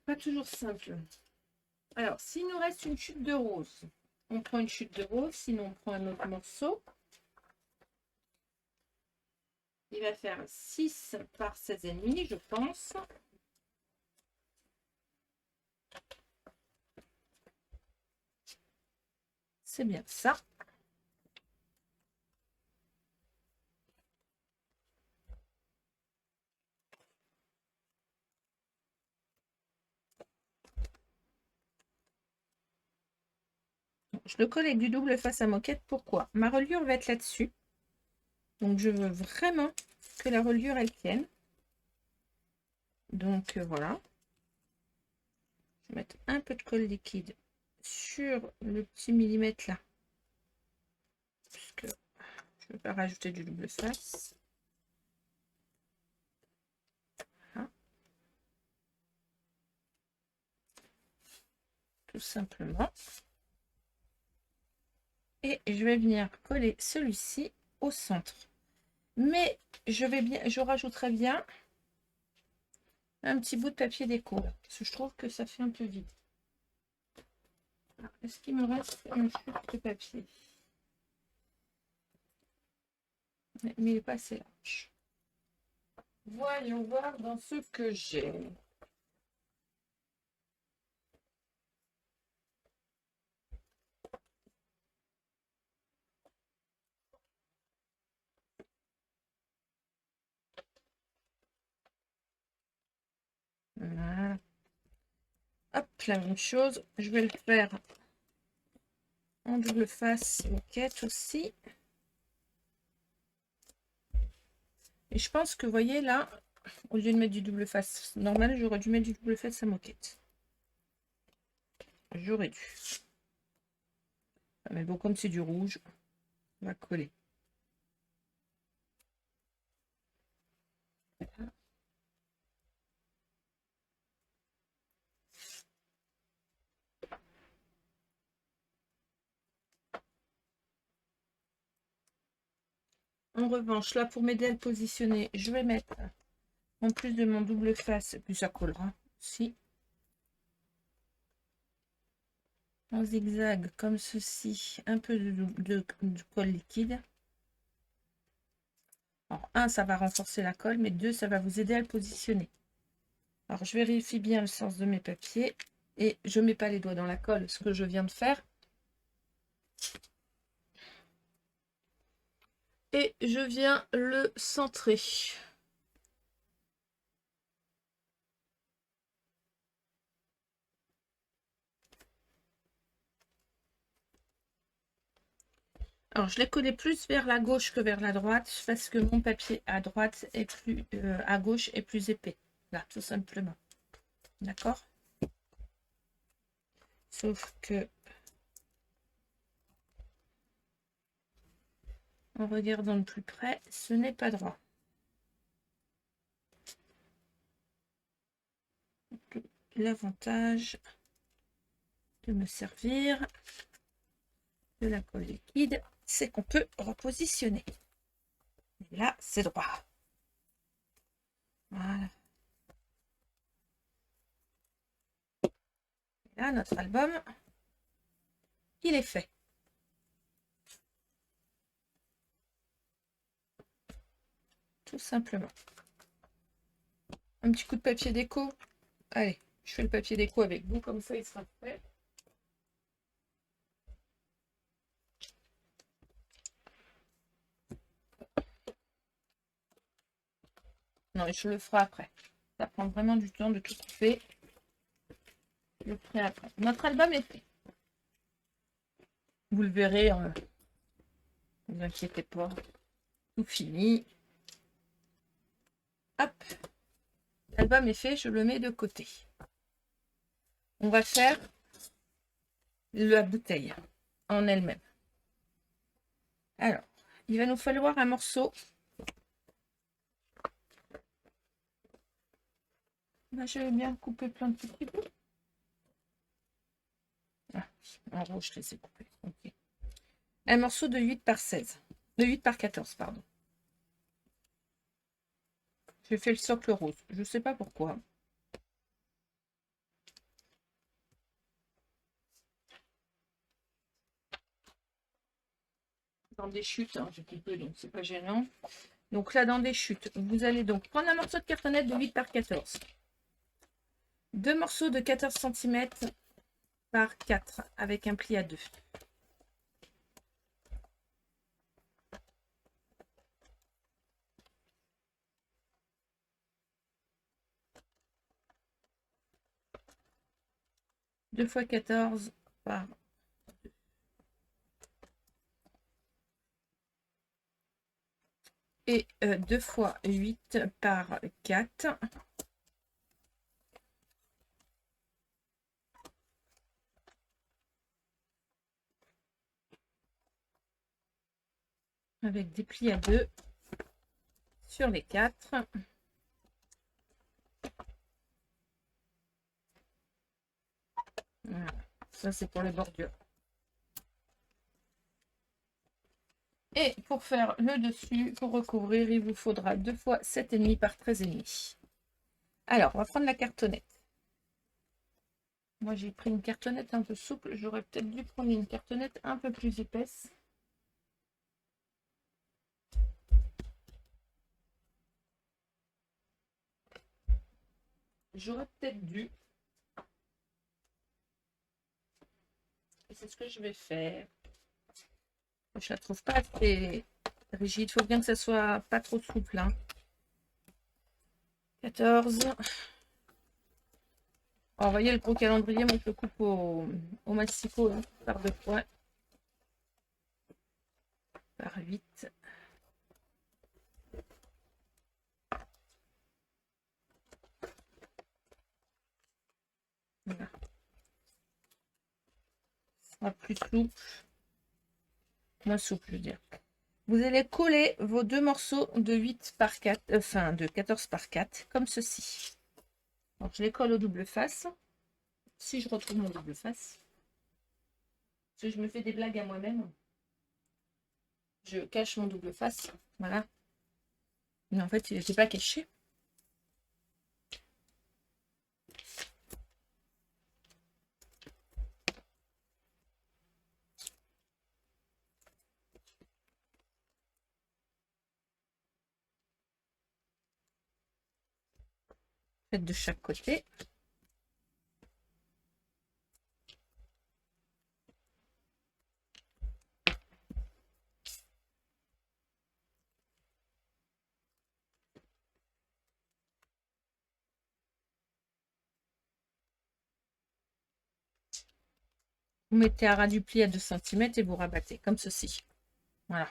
pas toujours simple. Alors, s'il nous reste une chute de rose, on prend une chute de rose, sinon on prend un autre morceau. Il va faire 6 par 16,5, je pense. C'est bien ça. Je le colle avec du double face à moquette. Pourquoi? Ma reliure va être là-dessus. Donc, je veux vraiment que la reliure, elle tienne. Donc, voilà. Je vais mettre un peu de colle liquide sur le petit millimètre là. Puisque je ne vais pas rajouter du double face. Voilà. Tout simplement. Et je vais venir coller celui-ci au centre. Mais je rajouterai bien un petit bout de papier déco. Parce que je trouve que ça fait un peu vide. Est-ce qu'il me reste une chute de papier? Mais il n'est pas assez large. Voyons voir dans ce que j'ai. Voilà. Hop, la même chose. Je vais le faire en double face moquette aussi. Et je pense que, vous voyez, là, au lieu de mettre du double face normal, j'aurais dû mettre du double face à moquette. J'aurais dû. Mais bon, comme c'est du rouge, on va coller. En revanche, là, pour m'aider à le positionner, je vais mettre, en plus de mon double face, puis ça collera aussi, en zigzag, comme ceci, un peu de colle liquide. Alors, un, ça va renforcer la colle, mais deux, ça va vous aider à le positionner. Alors, je vérifie bien le sens de mes papiers et je ne mets pas les doigts dans la colle, ce que je viens de faire. Et je viens le centrer. Alors, je l'ai collé plus vers la gauche que vers la droite parce que mon papier à droite est plus à gauche est plus épais. Là, tout simplement. D'accord? Sauf que en regardant de plus près, ce n'est pas droit. L'avantage de me servir de la colle liquide, c'est qu'on peut repositionner. Et là, c'est droit. Voilà. Et là, notre album, il est fait. Tout simplement. Un petit coup de papier déco. Allez, je fais le papier déco avec vous, comme ça il sera fait. Non, je le ferai après. Ça prend vraiment du temps de tout couper. Je le ferai après. Notre album est fait. Vous le verrez, ne vous inquiétez pas. Tout fini. Hop. L'album est fait, je le mets de côté. On va faire la bouteille en elle-même. Alors, il va nous falloir un morceau. Là, je vais bien couper plein de petits bouts. Ah, en rouge, je les ai coupés. Okay. Un morceau de 8 par 16. De 8 par 14, pardon. J'ai fait le socle rose. Je ne sais pas pourquoi. Dans des chutes, hein, j'ai coupé, donc c'est pas gênant. Donc là, dans des chutes, vous allez donc prendre un morceau de cartonnette de 8 par 14. Deux morceaux de 14 cm par 4 avec un pli à 2. Deux fois 14 par 2. Et 2 fois 8 par 4. Avec des plis à 2 sur les 4. Voilà. Ça, c'est pour les bordures. Et pour faire le dessus, pour recouvrir, il vous faudra 2 fois 7,5 par 13,5. Alors, on va prendre la cartonnette. Moi, j'ai pris une cartonnette un peu souple. J'aurais peut-être dû prendre une cartonnette un peu plus épaisse. J'aurais peut-être dû. Et c'est ce que je vais faire. Je la trouve pas assez rigide. Il faut bien que ça soit pas trop souple. Hein. 14. Alors, vous voyez le gros calendrier, moi je le coupe au massicot hein, par 2 fois. Par 8. Voilà. Ce sera plus souple. Moins souple, je veux dire. Vous allez coller vos deux morceaux de 8 par 4, enfin de 14 par 4, comme ceci. Donc je les colle au double face. Si je retrouve mon double face. Parce que je me fais des blagues à moi-même. Je cache mon double face. Voilà. Mais en fait, il n'était pas caché. Faites de chaque côté. Vous mettez à ras du pli à 2 cm et vous rabattez comme ceci. Voilà.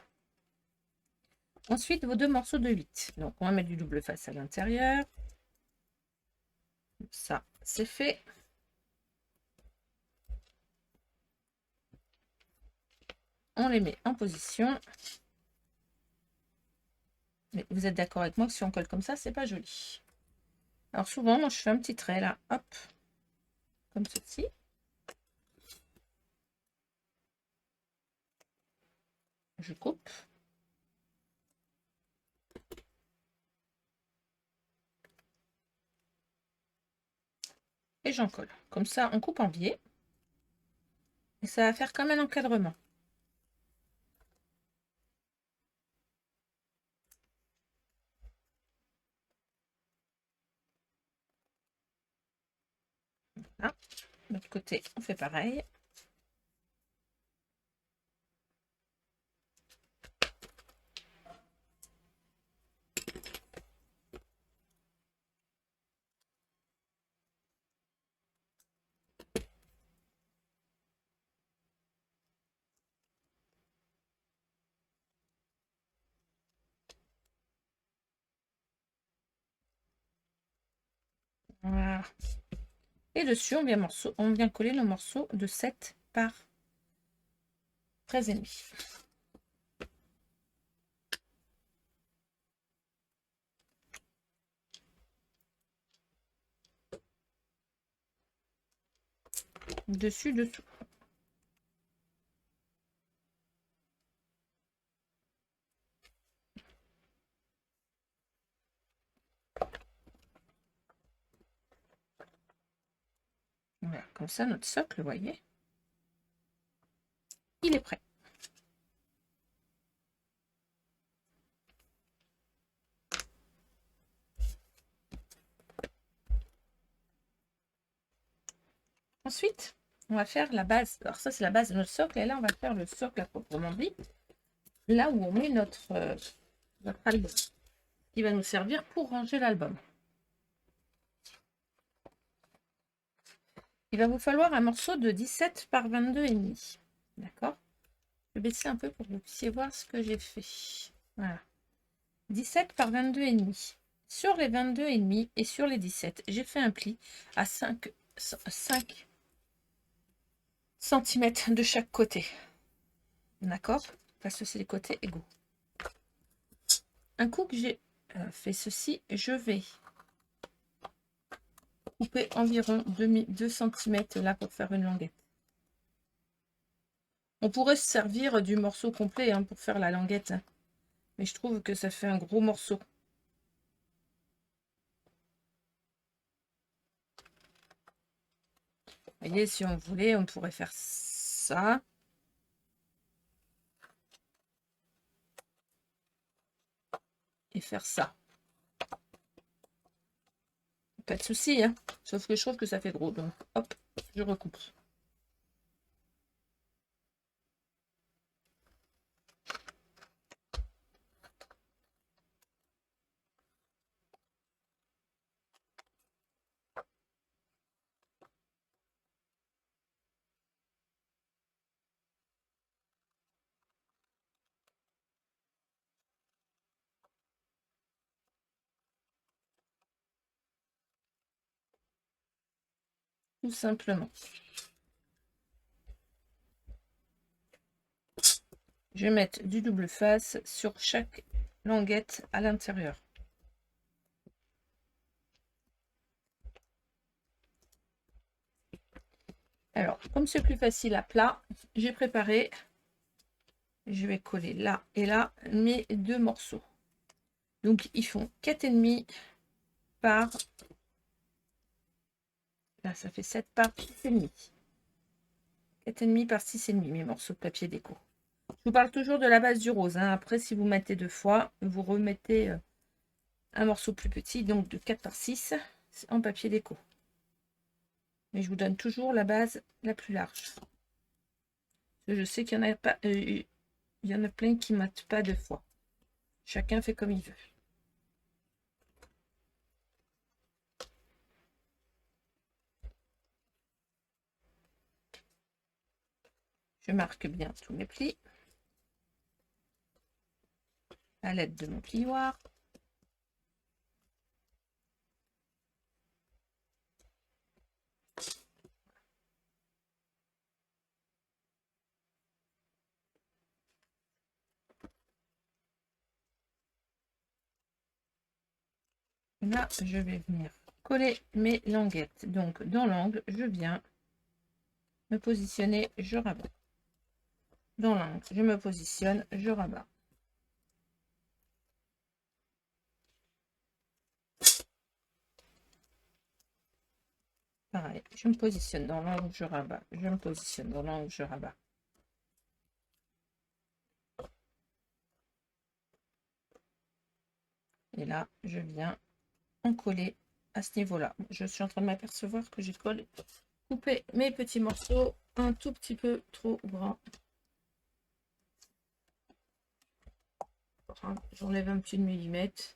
Ensuite, vos deux morceaux de 8. Donc, on va mettre du double face à l'intérieur. Ça, c'est fait. On les met en position. Mais vous êtes d'accord avec moi que si on colle comme ça, c'est pas joli. Alors souvent, moi, je fais un petit trait là, hop, comme ceci. je coupe. Et j'en colle. Comme ça, on coupe en biais. Et ça va faire comme un encadrement. Voilà. De l'autre côté, on fait pareil. Voilà. Et dessus, on vient coller nos morceaux de 7 par 13,5. Dessus, dessous. Voilà, comme ça, notre socle, vous voyez, il est prêt. Ensuite, on va faire la base. Alors ça, c'est la base de notre socle. Et là, on va faire le socle à proprement dit. Là où on met notre album, qui va nous servir pour ranger l'album. Il va vous falloir un morceau de 17 par 22,5. D'accord? Je vais baisser un peu pour que vous puissiez voir ce que j'ai fait. Voilà. 17 par 22,5. Sur les 22,5 et sur les 17, j'ai fait un pli à 5 cm de chaque côté. D'accord? Parce que c'est les côtés égaux. Un coup que j'ai fait ceci, je vais couper environ 2 cm là pour faire une languette. On pourrait se servir du morceau complet hein, pour faire la languette. Mais je trouve que ça fait un gros morceau. Vous voyez, si on voulait, on pourrait faire ça. Et faire ça. Pas de souci, hein. Sauf que je trouve que ça fait gros. Donc, hop, je recoupe. Tout simplement. Je vais mettre du double face sur chaque languette à l'intérieur. Alors, comme c'est plus facile à plat, j'ai préparé, je vais coller là et là mes deux morceaux. Donc, ils font 4,5 par, là, ça fait 7 par 6,5. 4,5 par 6,5, mes morceaux de papier déco. Je vous parle toujours de la base du rose. Hein. Après, si vous mettez deux fois, vous remettez un morceau plus petit, donc de 4 par 6 en papier déco. Mais je vous donne toujours la base la plus large. Je sais qu'il y en a pas, il y en a plein qui ne matent pas deux fois. Chacun fait comme il veut. Je marque bien tous mes plis à l'aide de mon plioir. Là, je vais venir coller mes languettes. Donc, dans l'angle, je viens me positionner, je rabats. dans l'angle. Je me positionne, je rabats. Pareil, je me positionne dans l'angle, je rabats. Je me positionne dans l'angle, je rabats. Et là, je viens en coller à ce niveau-là. Je suis en train de m'apercevoir que j'ai coupé mes petits morceaux un tout petit peu trop grands. J'enlève un petit millimètre.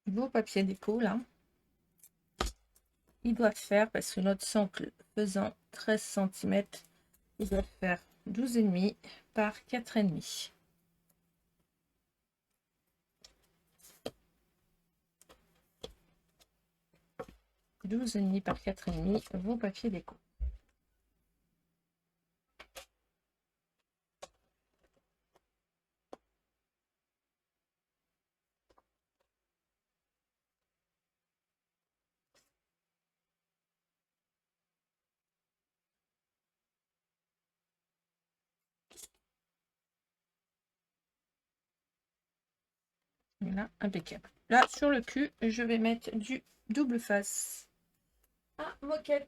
Vos papiers déco là, ils doivent faire, parce que notre socle faisant 13 cm, ils doivent faire 12,5 par 4,5. 12,5 par 4,5, vos papiers déco. Voilà, impeccable. Là, sur le cul, je vais mettre du double face. Ah, moquette.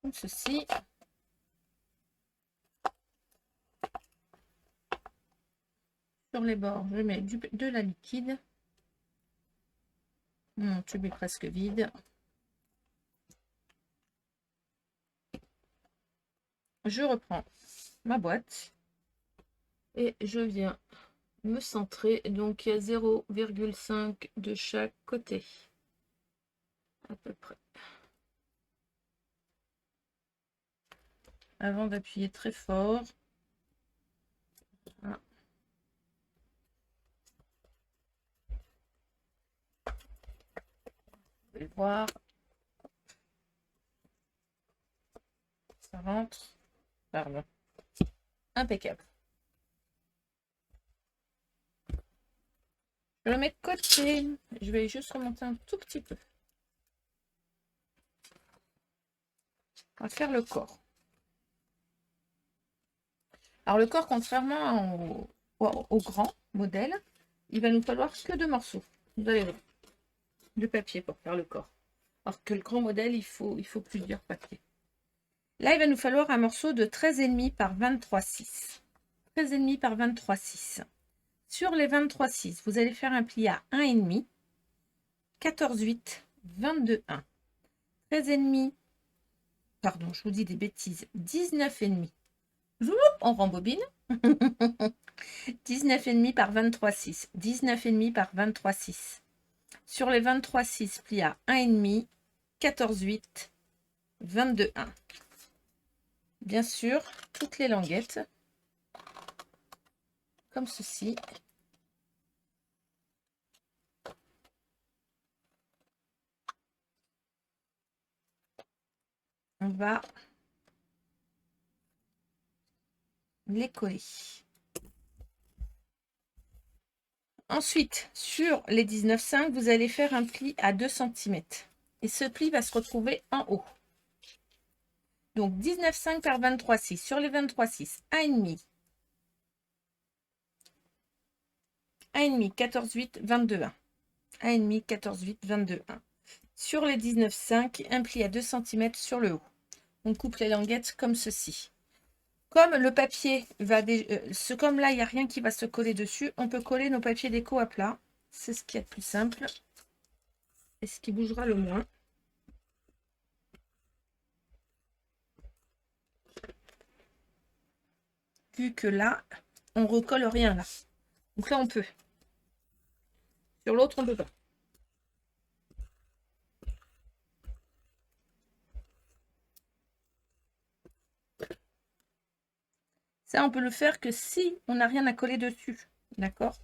Comme ceci. Sur les bords, je mets de la liquide. Mon tube est presque vide. Je reprends ma boîte et je viens me centrer. Donc, il y a 0,5 de chaque côté. À peu près. Avant d'appuyer très fort. Voilà. Vous pouvez voir. Ça rentre. Pardon. Impeccable. Je le mets de côté. Je vais juste remonter un tout petit peu. On va faire le corps. Alors le corps, contrairement au grand modèle, il va nous falloir que 2 morceaux. Vous allez voir. De papier pour faire le corps. Alors que le grand modèle, il faut plusieurs papiers. Là, il va nous falloir un morceau de 13,5 par 23,6. 13,5 par 23,6. Sur les 23,6, vous allez faire un pli à 1,5, 14,8, 22,1. 13,5, pardon, je vous dis des bêtises, 19,5. On rembobine. 19,5 par 23,6. 19,5 par 23,6. Sur les 23,6, pli à 1,5, 14,8, 22,1. Bien sûr, toutes les languettes, comme ceci. On va les coller. Ensuite, sur les 19,5, vous allez faire un pli à 2 cm. Et ce pli va se retrouver en haut. Donc 19,5 par 23,6. Sur les 23,6, 1,5. 1,5, 14,8, 22,1. 1,5, 14,8, 22,1. Sur les 19,5, un pli à 2 cm sur le haut. On coupe les languettes comme ceci. Comme le papier va comme là, il n'y a rien qui va se coller dessus, on peut coller nos papiers déco à plat. C'est ce qui est le plus simple. Et ce qui bougera le moins. Vu que là, on recolle rien là. Donc là, on peut. Sur l'autre, on ne peut pas. Ça, on peut le faire que si on n'a rien à coller dessus. D'accord?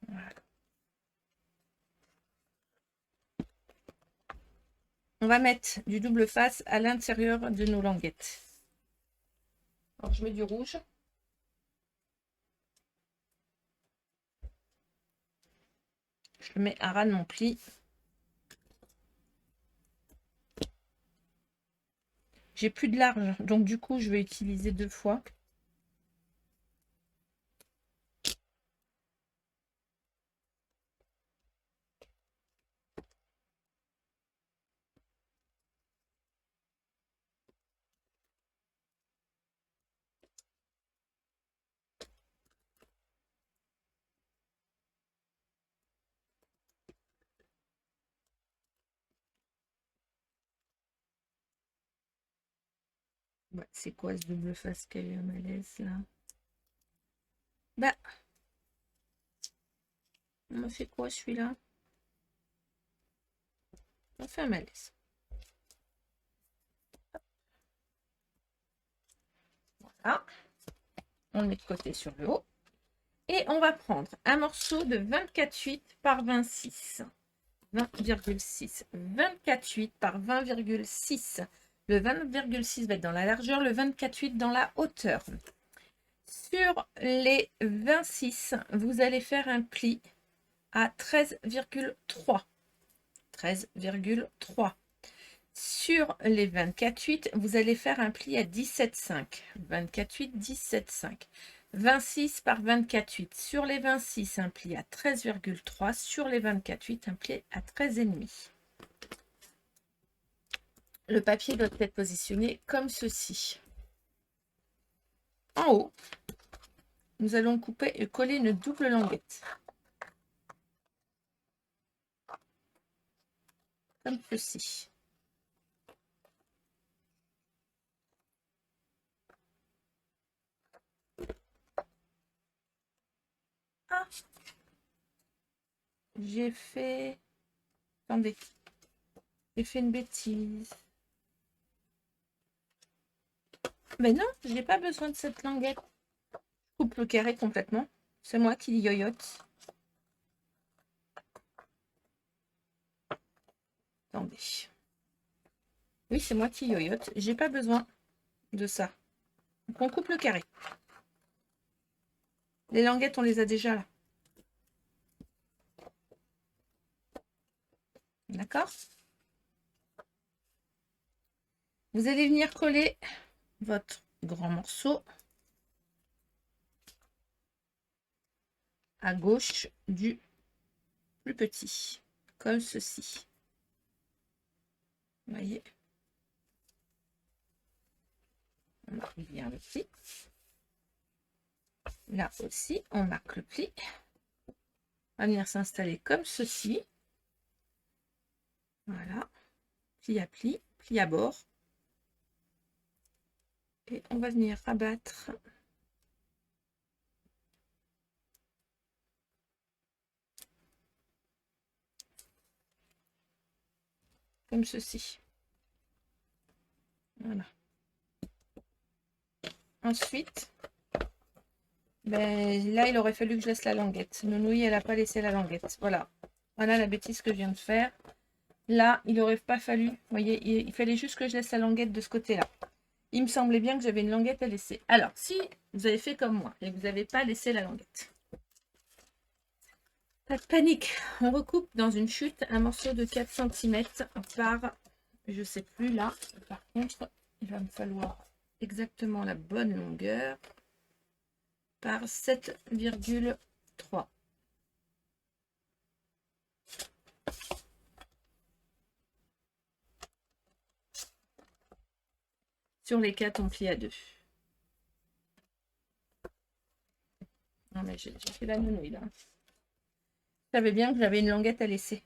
Voilà. On va mettre du double face à l'intérieur de nos languettes. Alors, je mets du rouge. Je le mets à ras de mon pli. J'ai plus de large, donc du coup, je vais utiliser 2 fois. Ouais, c'est quoi ce double face qui a eu un malaise là? Bah, on m'a fait quoi celui-là? On fait un malaise. Voilà. On met de côté sur le haut. Et on va prendre un morceau de 24,8 par 26. 20,6. 24,8 par 20,6. Le 20,6 va être dans la largeur, le 24,8 dans la hauteur. Sur les 26, vous allez faire un pli à 13,3. 13,3. Sur les 24,8, vous allez faire un pli à 17,5. 24,8, 17,5. 26 par 24,8. Sur les 26, un pli à 13,3. Sur les 24,8, un pli à 13,5. Le papier doit être positionné comme ceci. En haut, nous allons couper et coller une double languette. Comme ceci. Ah, j'ai fait... Attendez. J'ai fait une bêtise. Mais non, je n'ai pas besoin de cette languette. Je coupe le carré complètement. C'est moi qui yoyote. Attendez. Oui, c'est moi qui yoyote. J'ai pas besoin de ça. Donc on coupe le carré. Les languettes, on les a déjà là. D'accord? Vous allez venir coller votre grand morceau à gauche du plus petit, comme ceci. Vous voyez? On marque bien le pli. Là aussi, on marque le pli. On va venir s'installer comme ceci. Voilà. Pli à bord. Et on va venir rabattre comme ceci. Voilà. Ensuite, ben, là, il aurait fallu que je laisse la languette. Nounouille, elle n'a pas laissé la languette. Voilà. Voilà la bêtise que je viens de faire. Là, il n'aurait pas fallu. Vous voyez, il fallait juste que je laisse la languette de ce côté-là. Il me semblait bien que j'avais une languette à laisser. Alors, si vous avez fait comme moi et que vous n'avez pas laissé la languette, pas de panique. On recoupe dans une chute un morceau de 4 cm par, je ne sais plus là. Par contre, il va me falloir exactement la bonne longueur par 7,3. Sur les 4, on plie à 2. Non mais j'ai fait la nounouille là. Je savais bien que j'avais une languette à laisser.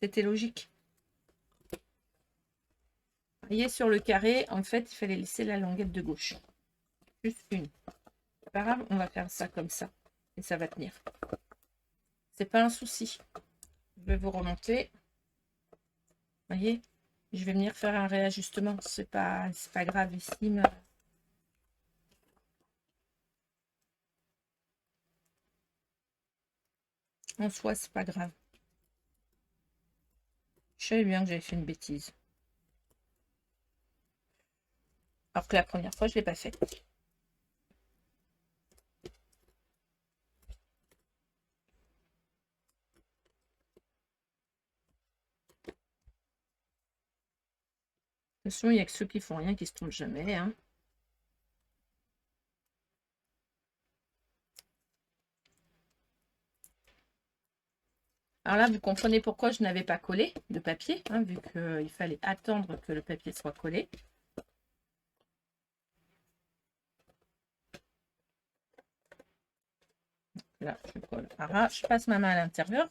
C'était logique. Vous voyez, sur le carré, en fait, il fallait laisser la languette de gauche. Juste une. C'est pas grave, on va faire ça comme ça. Et ça va tenir. C'est pas un souci. Je vais vous remonter. Vous voyez, je vais venir faire un réajustement. C'est pas gravissime. En soi, c'est pas grave. Je savais bien que j'avais fait une bêtise. Alors que la première fois, je l'ai pas fait. De toute façon, il n'y a que ceux qui font rien qui se trompent jamais, hein. Alors là, vous comprenez pourquoi je n'avais pas collé de papier, hein, vu qu'il fallait attendre que le papier soit collé. Là, je colle. Alors, je passe ma main à l'intérieur.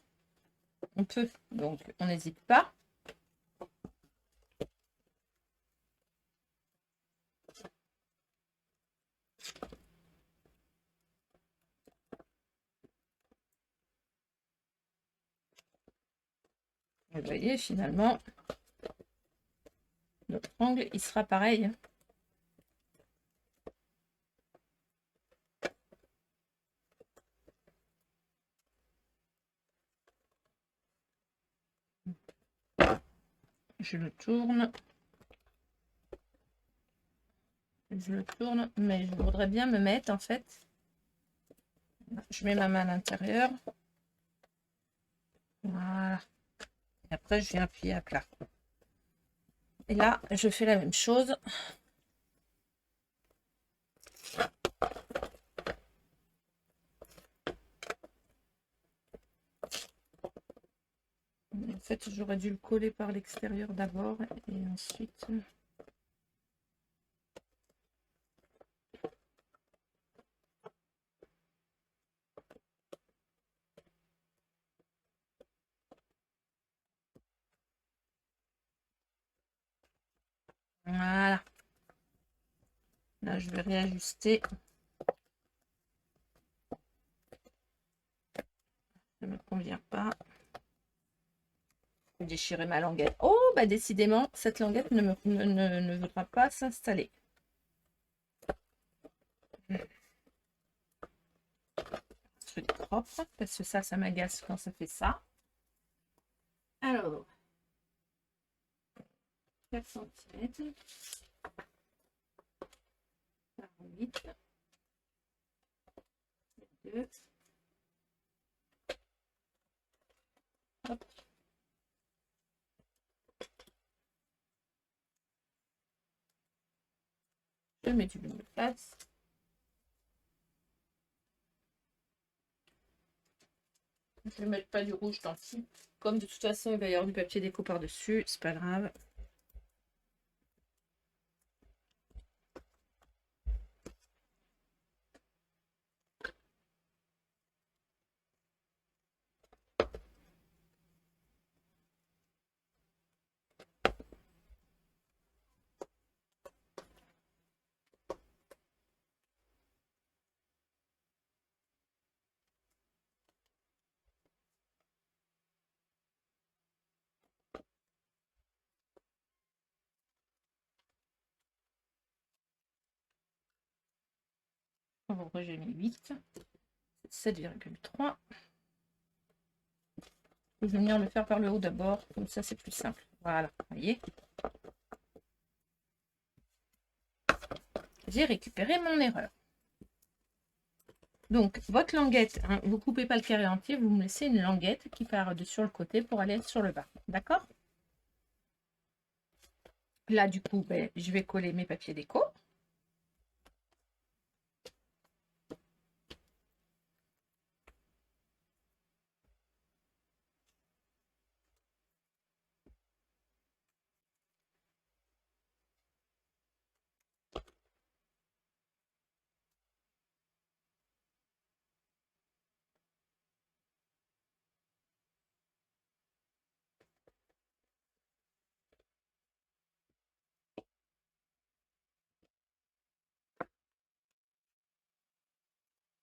On peut, donc on n'hésite pas. Vous voyez, finalement, notre angle, il sera pareil. Je le tourne. Je le tourne, mais je voudrais bien me mettre, en fait. Je mets ma main à l'intérieur. Voilà. Et après, je viens appuyer à plat. Et là, je fais la même chose. En fait, j'aurais dû le coller par l'extérieur d'abord et ensuite... Voilà. Là, je vais réajuster. Ça ne me convient pas. Je vais déchirer ma languette. Oh, bah décidément, cette languette ne voudra pas s'installer. Truc propre, parce que ça m'agace quand ça fait ça. Alors, 4 cm par 8. 2. Hop. Je mets du double face. Je ne vais mettre pas du rouge tant pis. Comme de toute façon, il va y avoir du papier déco par-dessus, c'est pas grave. Pourquoi j'ai mis 8, 7,3. Je vais venir le faire par le haut d'abord, comme ça c'est plus simple. Voilà, vous voyez. J'ai récupéré mon erreur. Donc, votre languette, hein, vous ne coupez pas le carré entier, vous me laissez une languette qui part de sur le côté pour aller sur le bas. D'accord? Là, du coup, ben, je vais coller mes papiers déco.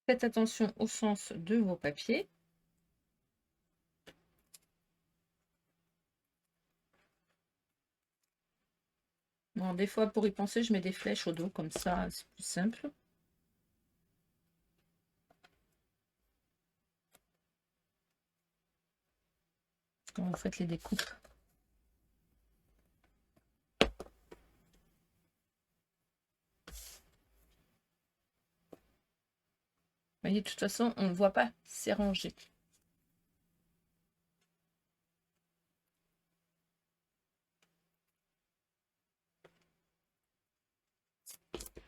Faites attention au sens de vos papiers. Bon, des fois, pour y penser, je mets des flèches au dos, comme ça, c'est plus simple. quand vous faites les découpes. Vous voyez, de toute façon, on ne voit pas, c'est rangé.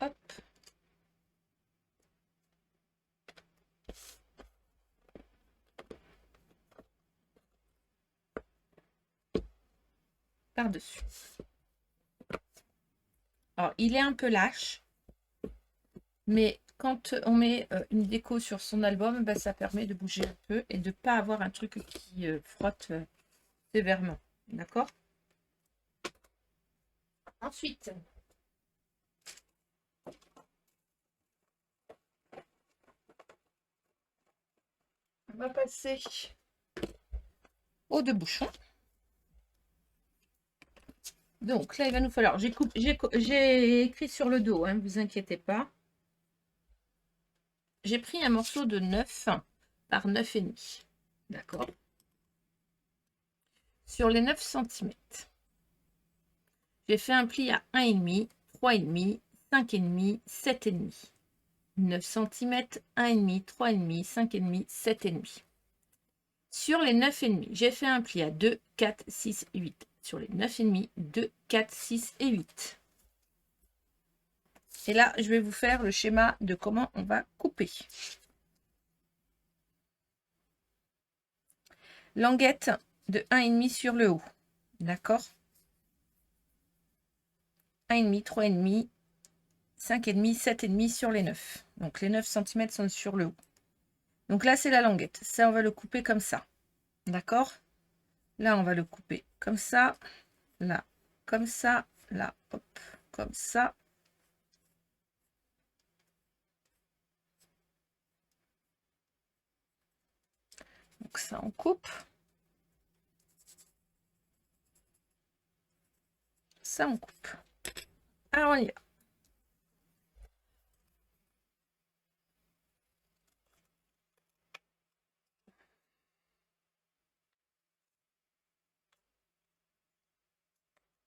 Hop. Par-dessus. Alors, il est un peu lâche, mais quand on met une déco sur son album, ben, ça permet de bouger un peu et de ne pas avoir un truc qui frotte sévèrement. D'accord? Ensuite, on va passer aux deux bouchons. Donc là, il va nous falloir, j'ai écrit sur le dos, hein, ne vous inquiétez pas. J'ai pris un morceau de 9 par 9,5. D'accord? Sur les 9 cm, j'ai fait un pli à 1,5, 3,5, 5,5, 7,5. 9 cm, 1,5, 3,5, 5,5, 7,5. Sur les 9,5, j'ai fait un pli à 2, 4, 6, 8. Sur les 9,5, 2, 4, 6 et 8. Et là, je vais vous faire le schéma de comment on va couper. Languette de 1,5 sur le haut. D'accord? 1,5, 3,5, 5,5, 7,5 sur les 9. Donc les 9 cm sont sur le haut. Donc là, c'est la languette. Ça, on va le couper comme ça. D'accord? Là, on va le couper comme ça. Là, comme ça. Là, hop, comme ça. Donc ça, on coupe. Ça, on coupe. Alors, on y va.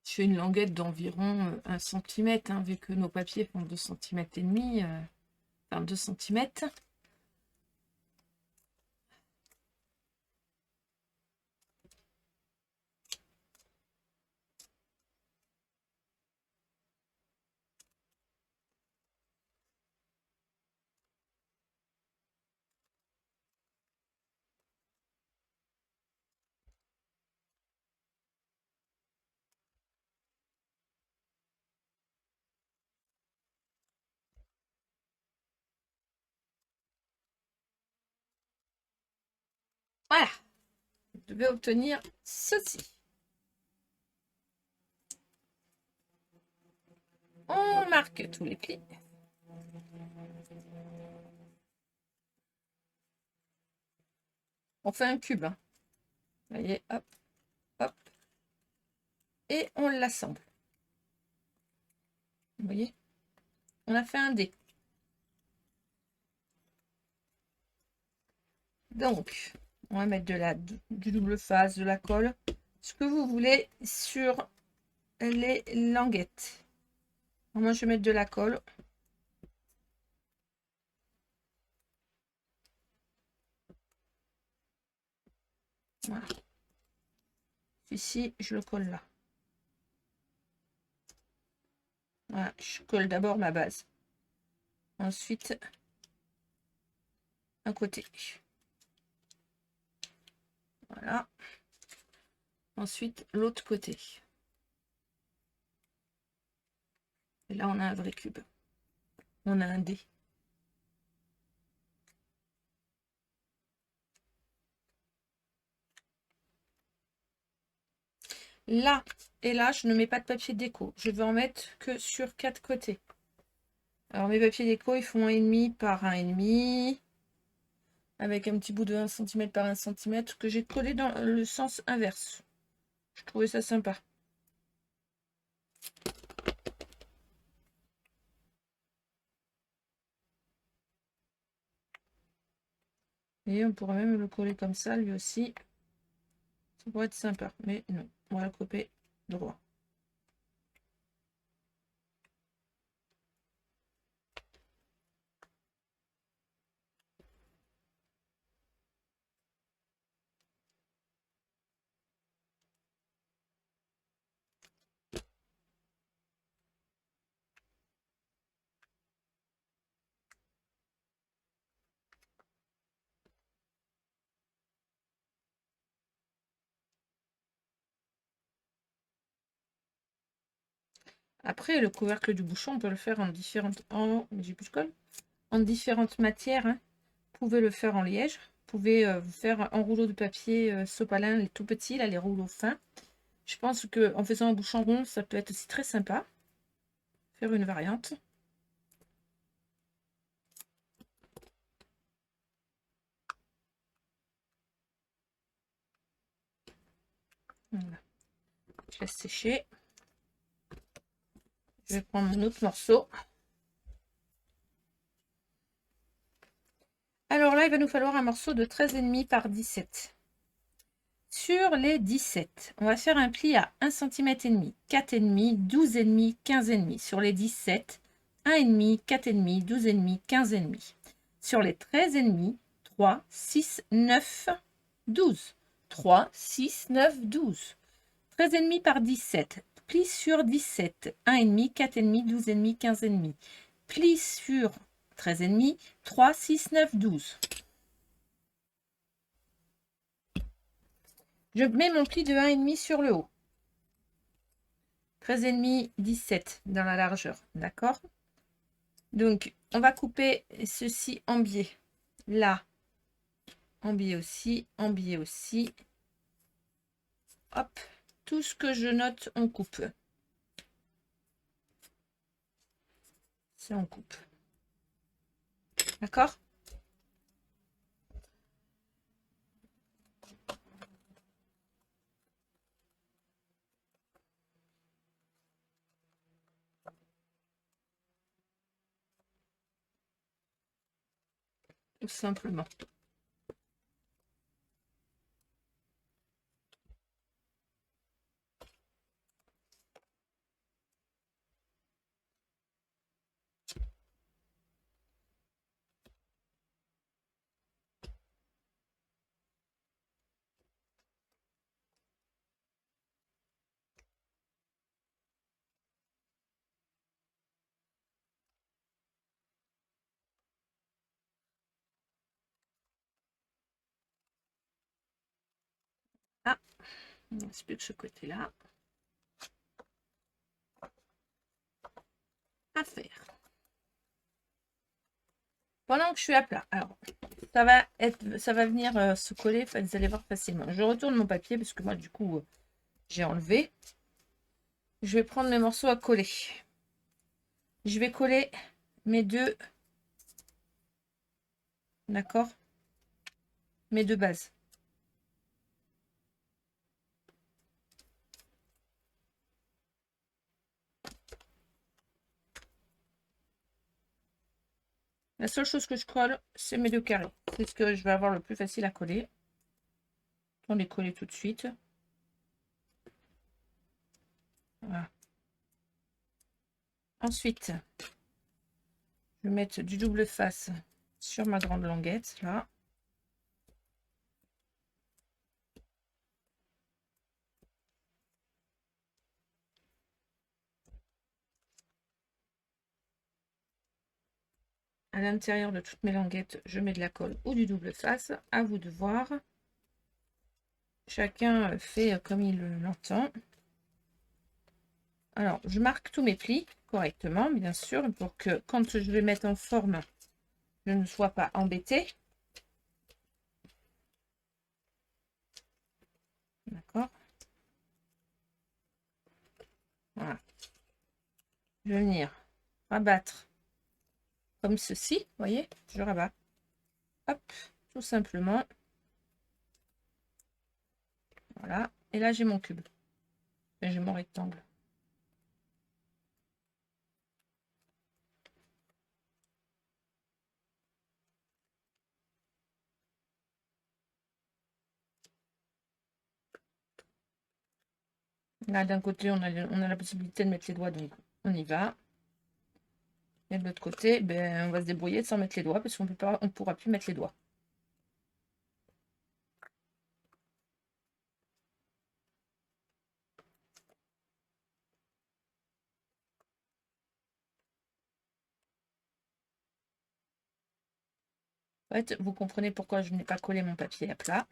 Je fais une languette d'environ 1 cm, hein, vu que nos papiers font 2,5 cm. Enfin, 2 cm. Voilà. Vous devez obtenir ceci. On marque tous les plis. On fait un cube. Hein. Vous voyez, hop, hop. Et on l'assemble. Vous voyez, on a fait un dé. Donc, on va mettre du double face, de la colle, ce que vous voulez sur les languettes. Moi, je vais mettre de la colle. Voilà. Ici, je le colle là. Voilà, je colle d'abord ma base. Ensuite, un côté. Voilà. Ensuite, l'autre côté. Et là, on a un vrai cube. On a un dé. Là et là, je ne mets pas de papier déco. Je vais en mettre que sur 4 côtés. Alors, mes papiers déco, ils font 1,5 par 1,5. Avec un petit bout de 1 cm par 1 cm que j'ai collé dans le sens inverse. Je trouvais ça sympa. Et on pourrait même le coller comme ça, lui aussi. Ça pourrait être sympa, mais non. On va le couper droit. Après, le couvercle du bouchon, on peut le faire en différentes... j'ai plus de colle. En différentes matières. Hein. Vous pouvez le faire en liège. Vous pouvez faire en rouleau de papier sopalin, les tout petits, là, les rouleaux fins. Je pense qu'en faisant un bouchon rond, ça peut être aussi très sympa. Faire une variante. Voilà. Je laisse sécher. Je vais prendre mon autre morceau. Alors là, il va nous falloir un morceau de 13,5 par 17. Sur les 17, on va faire un pli à 1,5 cm, 4,5, 12,5, 15,5. Sur les 17, 1,5, 4,5, 12,5, 15,5. Sur les 13,5, 3, 6, 9, 12. 3, 6, 9, 12. 13,5 par 17. Pli sur 17, 1,5, 4,5, 12,5, 15,5. Pli sur 13,5, 3, 6, 9, 12. Je mets mon pli de 1,5 sur le haut. 13,5, 17 dans la largeur. D'accord? Donc, on va couper ceci en biais. Là, en biais aussi, en biais aussi. Hop, tout ce que je note, on coupe. Ça, on coupe. D'accord? Tout simplement. Ah, il ne reste plus que ce côté-là à faire. Pendant que je suis à plat, alors ça va venir se coller, vous allez voir facilement. Je retourne mon papier parce que moi du coup j'ai enlevé. Je vais prendre mes morceaux à coller. Je vais coller mes deux, d'accord, mes deux bases. La seule chose que je colle, c'est mes deux carrés. C'est ce que je vais avoir le plus facile à coller. On les coller tout de suite. Voilà. Ensuite, je vais mettre du double face sur ma grande languette, là. À l'intérieur de toutes mes languettes, je mets de la colle ou du double face. À vous de voir. Chacun fait comme il l'entend. Alors, je marque tous mes plis correctement, bien sûr, pour que quand je vais mettre en forme, je ne sois pas embêtée. D'accord. Voilà. Je vais venir rabattre comme ceci, vous voyez, je rabats. Hop, tout simplement. Voilà. Et là, j'ai mon cube. J'ai mon rectangle. Là, d'un côté, on a la possibilité de mettre les doigts, donc on y va. Et de l'autre côté, ben, on va se débrouiller sans mettre les doigts parce qu'on ne pourra plus mettre les doigts. En fait, vous comprenez pourquoi je n'ai pas collé mon papier à plat.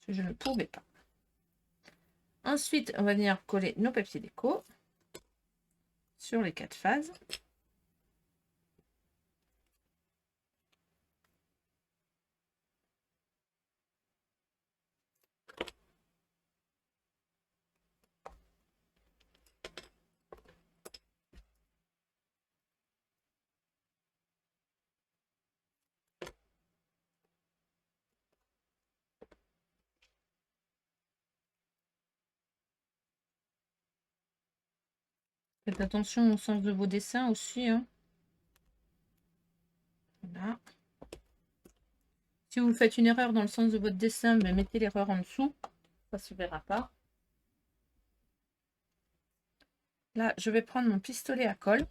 Parce que je ne pouvais pas. Ensuite, on va venir coller nos papiers déco sur les 4 phases. Faites attention au sens de vos dessins aussi. Hein. Voilà. Si vous faites une erreur dans le sens de votre dessin, ben, mettez l'erreur en dessous. Ça ne se verra pas. Là, je vais prendre mon pistolet à colle.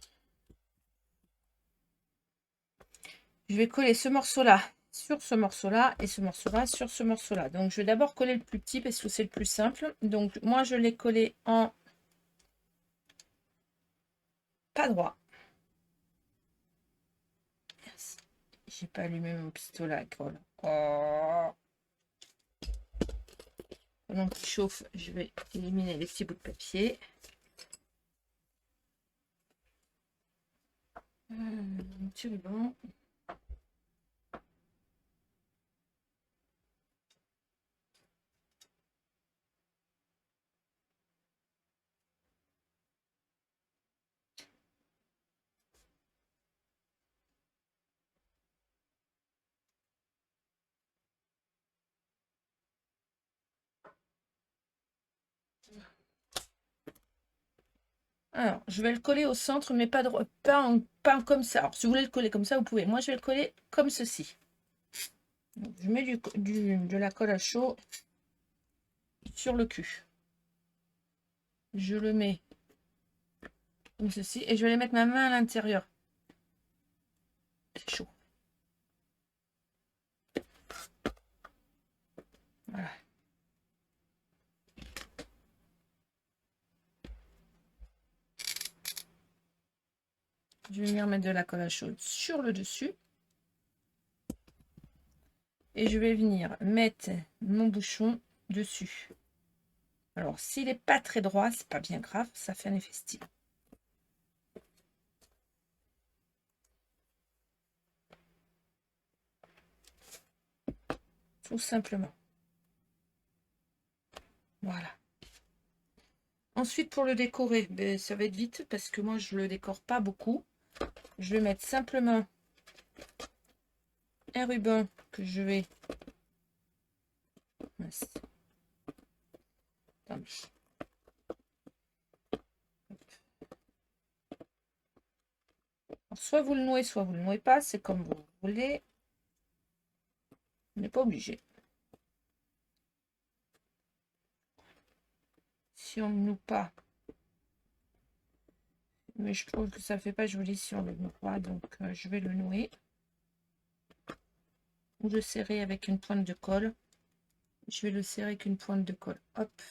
Je vais coller ce morceau-là sur ce morceau-là et ce morceau-là sur ce morceau-là. Donc, je vais d'abord coller le plus petit parce que c'est le plus simple. Donc, moi, je l'ai collé en pas droit. Yes. J'ai pas allumé mon pistolet à colle. Oh. Pendant qu'il chauffe, je vais éliminer les petits bouts de papier. Un petit ruban. Alors, je vais le coller au centre, mais pas, pas comme ça. Alors, si vous voulez le coller comme ça, vous pouvez. Moi, je vais le coller comme ceci. Donc, je mets de la colle à chaud sur le cul. Je le mets comme ceci et je vais mettre ma main à l'intérieur. C'est chaud. Voilà. Je vais venir mettre de la colle à chaud sur le dessus. Et je vais venir mettre mon bouchon dessus. Alors, s'il n'est pas très droit, c'est pas bien grave, ça fait un effet style. Tout simplement. Voilà. Ensuite, pour le décorer, ben, ça va être vite parce que moi, je le décore pas beaucoup. Je vais mettre simplement un ruban que je vais... Alors, soit vous le nouez, soit vous le nouez pas. C'est comme vous voulez. On n'est pas obligé. Si on ne noue pas, mais je trouve que ça fait pas joli si on ne le noue pas, donc je vais le nouer. Ou le serrer avec une pointe de colle. Je vais le serrer avec une pointe de colle. Hop.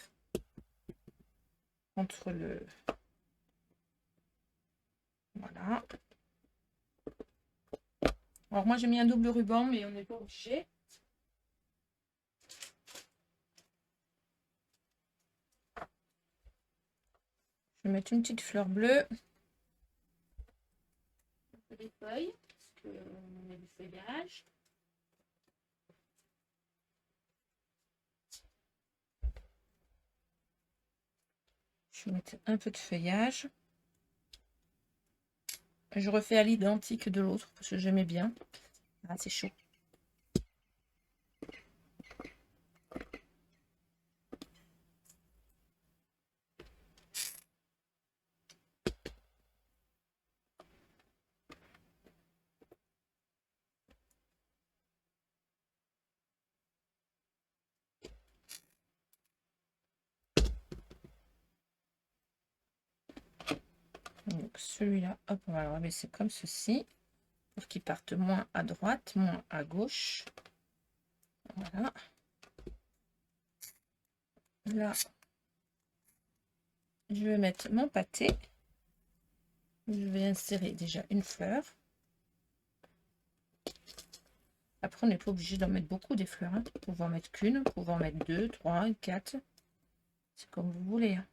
Entre le... Voilà. Alors moi j'ai mis un double ruban, mais on n'est pas obligé. Je vais mettre une petite fleur bleue. Des feuilles, parce qu'on a du feuillage. Je vais mettre un peu de feuillage. Je refais à l'identique de l'autre, parce que j'aimais bien. Ah, c'est chaud. Donc celui-là, hop, on va le rabaisser comme ceci pour qu'il parte moins à droite, moins à gauche. Voilà. Là, je vais mettre mon pâté. Je vais insérer déjà une fleur. Après, on n'est pas obligé d'en mettre beaucoup des fleurs. Hein. Vous pouvez en mettre qu'une, vous pouvez en mettre 2, 3, 4. C'est comme vous voulez. Hein.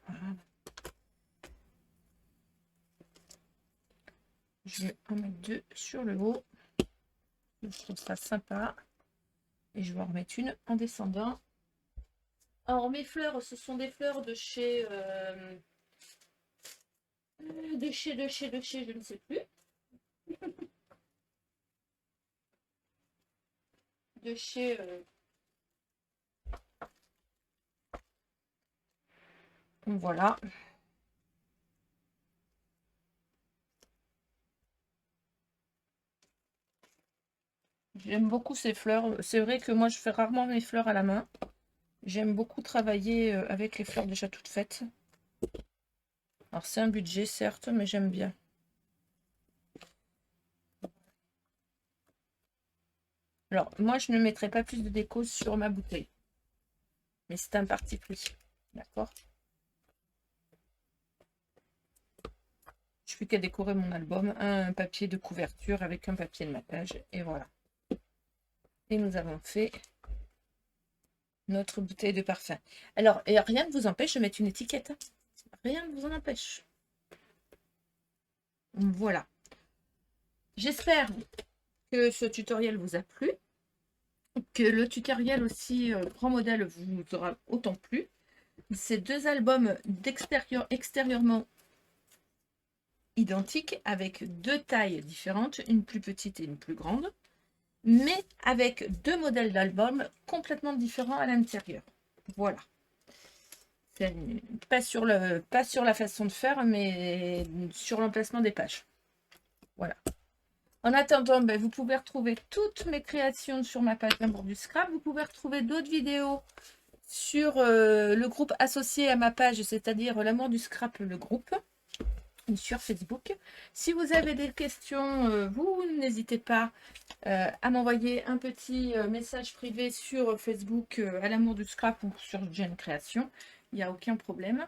Voilà. Je vais en mettre 2 sur le haut. Je trouve ça sympa. Et je vais en remettre une en descendant. Alors, mes fleurs, ce sont des fleurs de chez... de chez, je ne sais plus. De chez... Voilà. J'aime beaucoup ces fleurs. C'est vrai que moi, je fais rarement mes fleurs à la main. J'aime beaucoup travailler avec les fleurs déjà toutes faites. Alors, c'est un budget, certes, mais j'aime bien. Alors, moi, je ne mettrai pas plus de déco sur ma bouteille. Mais c'est un parti pris. D'accord? Je fais qu'à décorer mon album. Un papier de couverture avec un papier de mappage. Et voilà. Et nous avons fait notre bouteille de parfum. Alors, et rien ne vous empêche de mettre une étiquette. Rien ne vous en empêche. Voilà. J'espère que ce tutoriel vous a plu. Que le tutoriel aussi grand modèle vous aura autant plu. Ces deux albums extérieurement identiques avec deux tailles différentes, une plus petite et une plus grande, mais avec deux modèles d'albums complètement différents à l'intérieur. Voilà. Pas sur la façon de faire, mais sur l'emplacement des pages. Voilà. En attendant, vous pouvez retrouver toutes mes créations sur ma page L'amour du scrap. Vous pouvez retrouver d'autres vidéos sur le groupe associé à ma page, c'est-à-dire L'amour du scrap, le groupe, sur Facebook. Si vous avez des questions, vous n'hésitez pas à m'envoyer un petit message privé sur Facebook à L'amour du scrap ou sur Jen Création. Il n'y a aucun problème.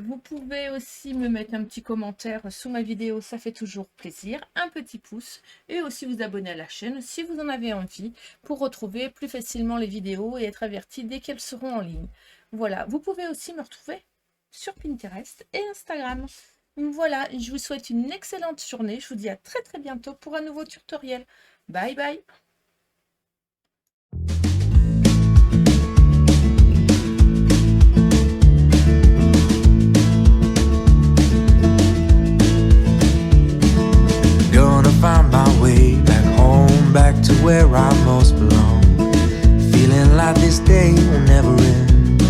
Vous pouvez aussi me mettre un petit commentaire sous ma vidéo, ça fait toujours plaisir, un petit pouce et aussi vous abonner à la chaîne si vous en avez envie pour retrouver plus facilement les vidéos et être averti dès qu'elles seront en ligne. Voilà, vous pouvez aussi me retrouver sur Pinterest et Instagram. Voilà, je vous souhaite une excellente journée, je vous dis à très bientôt pour un nouveau tutoriel. Bye bye. Find my way back home, back to where I most belong. Feeling like this day will never end.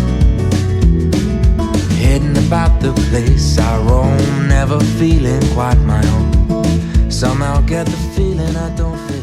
Heading about the place I roam, never feeling quite my own. Somehow get the feeling I don't fit.